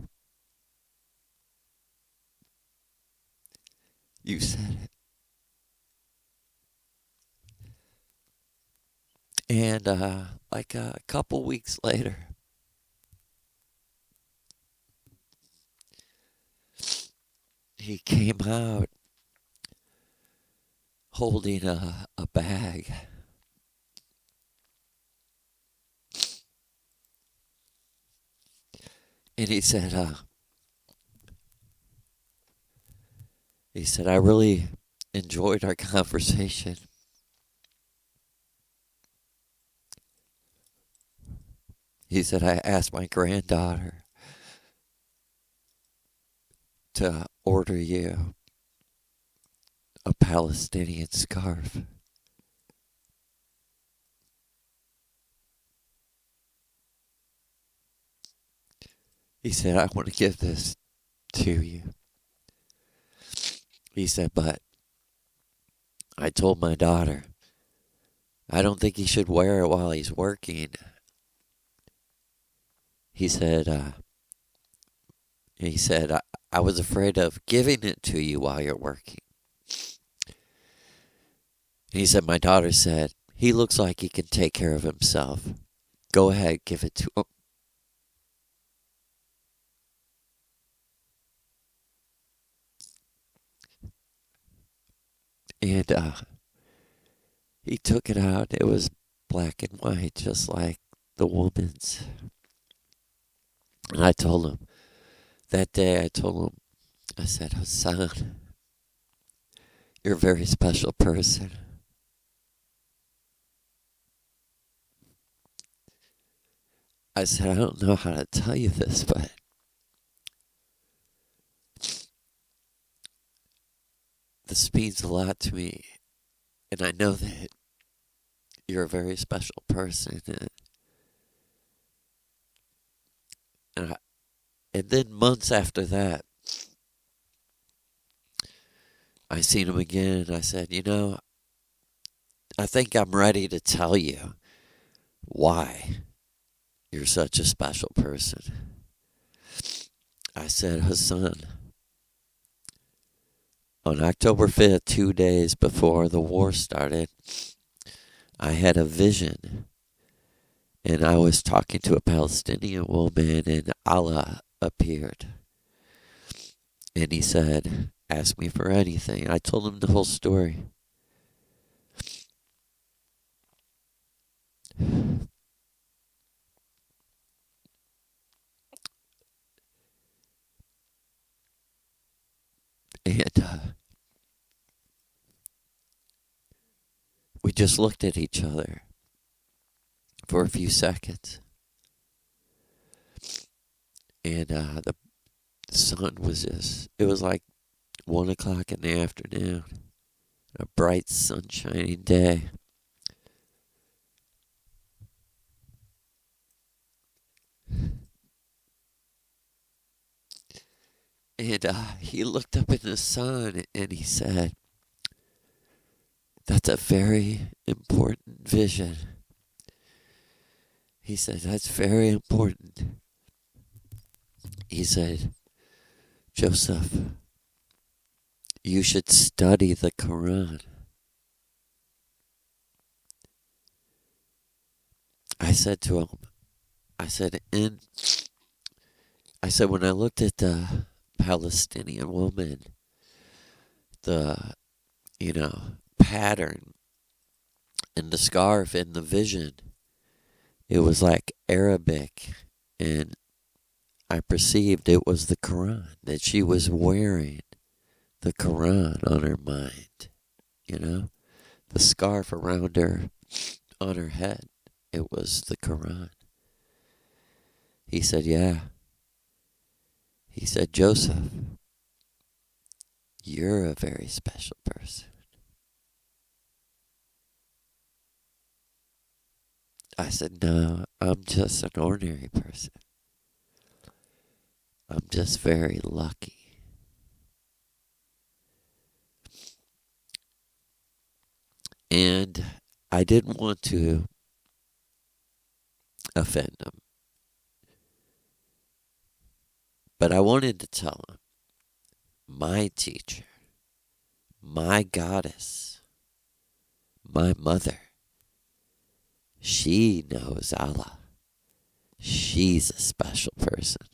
you said it. And like a couple weeks later, he came out holding a bag. And he said, I really enjoyed our conversation. He said, I asked my granddaughter to order you a Palestinian scarf. He said, I want to give this to you. He said, but I told my daughter, I don't think he should wear it while he's working. He said, I was afraid of giving it to you while you're working. He said, my daughter said, he looks like he can take care of himself. Go ahead, give it to him. And he took it out. It was black and white, just like the woman's. And I told him, that day I said, Hassan, you're a very special person. I said, I don't know how to tell you this, but this means a lot to me. And I know that you're a very special person. And then months after that, I seen him again, and I said, I think I'm ready to tell you why you're such a special person. I said, Hassan, on October 5th, 2 days before the war started, I had a vision. And I was talking to a Palestinian woman, and Allah appeared. And he said, ask me for anything. I told him the whole story. And we just looked at each other for a few seconds. And the sun was it was like 1 o'clock in the afternoon. A bright, sunshining day. And he looked up in the sun and he said, that's a very important vision. He said, that's very important. He said, Joseph, you should study the Quran. I said to him, when I looked at the Palestinian woman, the, pattern and the scarf and the vision, it was like Arabic, and I perceived it was the Quran, that she was wearing the Quran on her mind, the scarf around her, on her head, it was the Quran. He said, yeah. He said, Joseph, you're a very special person. I said, no, I'm just an ordinary person. I'm just very lucky. And I didn't want to offend him. But I wanted to tell him, my teacher, my goddess, my mother, she knows Allah. She's a special person.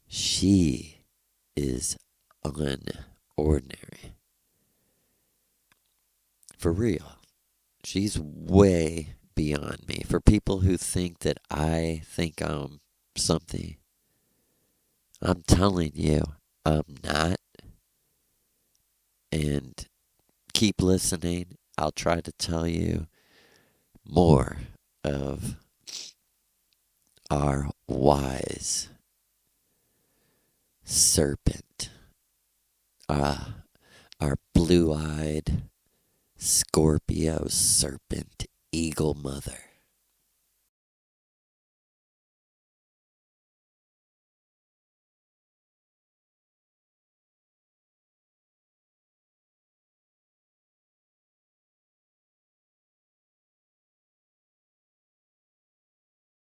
She is unordinary. For real. She's way beyond me. For people who think that I think I'm something, I'm telling you, I'm not. And keep listening. I'll try to tell you more of our wise serpent, our blue-eyed Scorpio serpent eagle mother.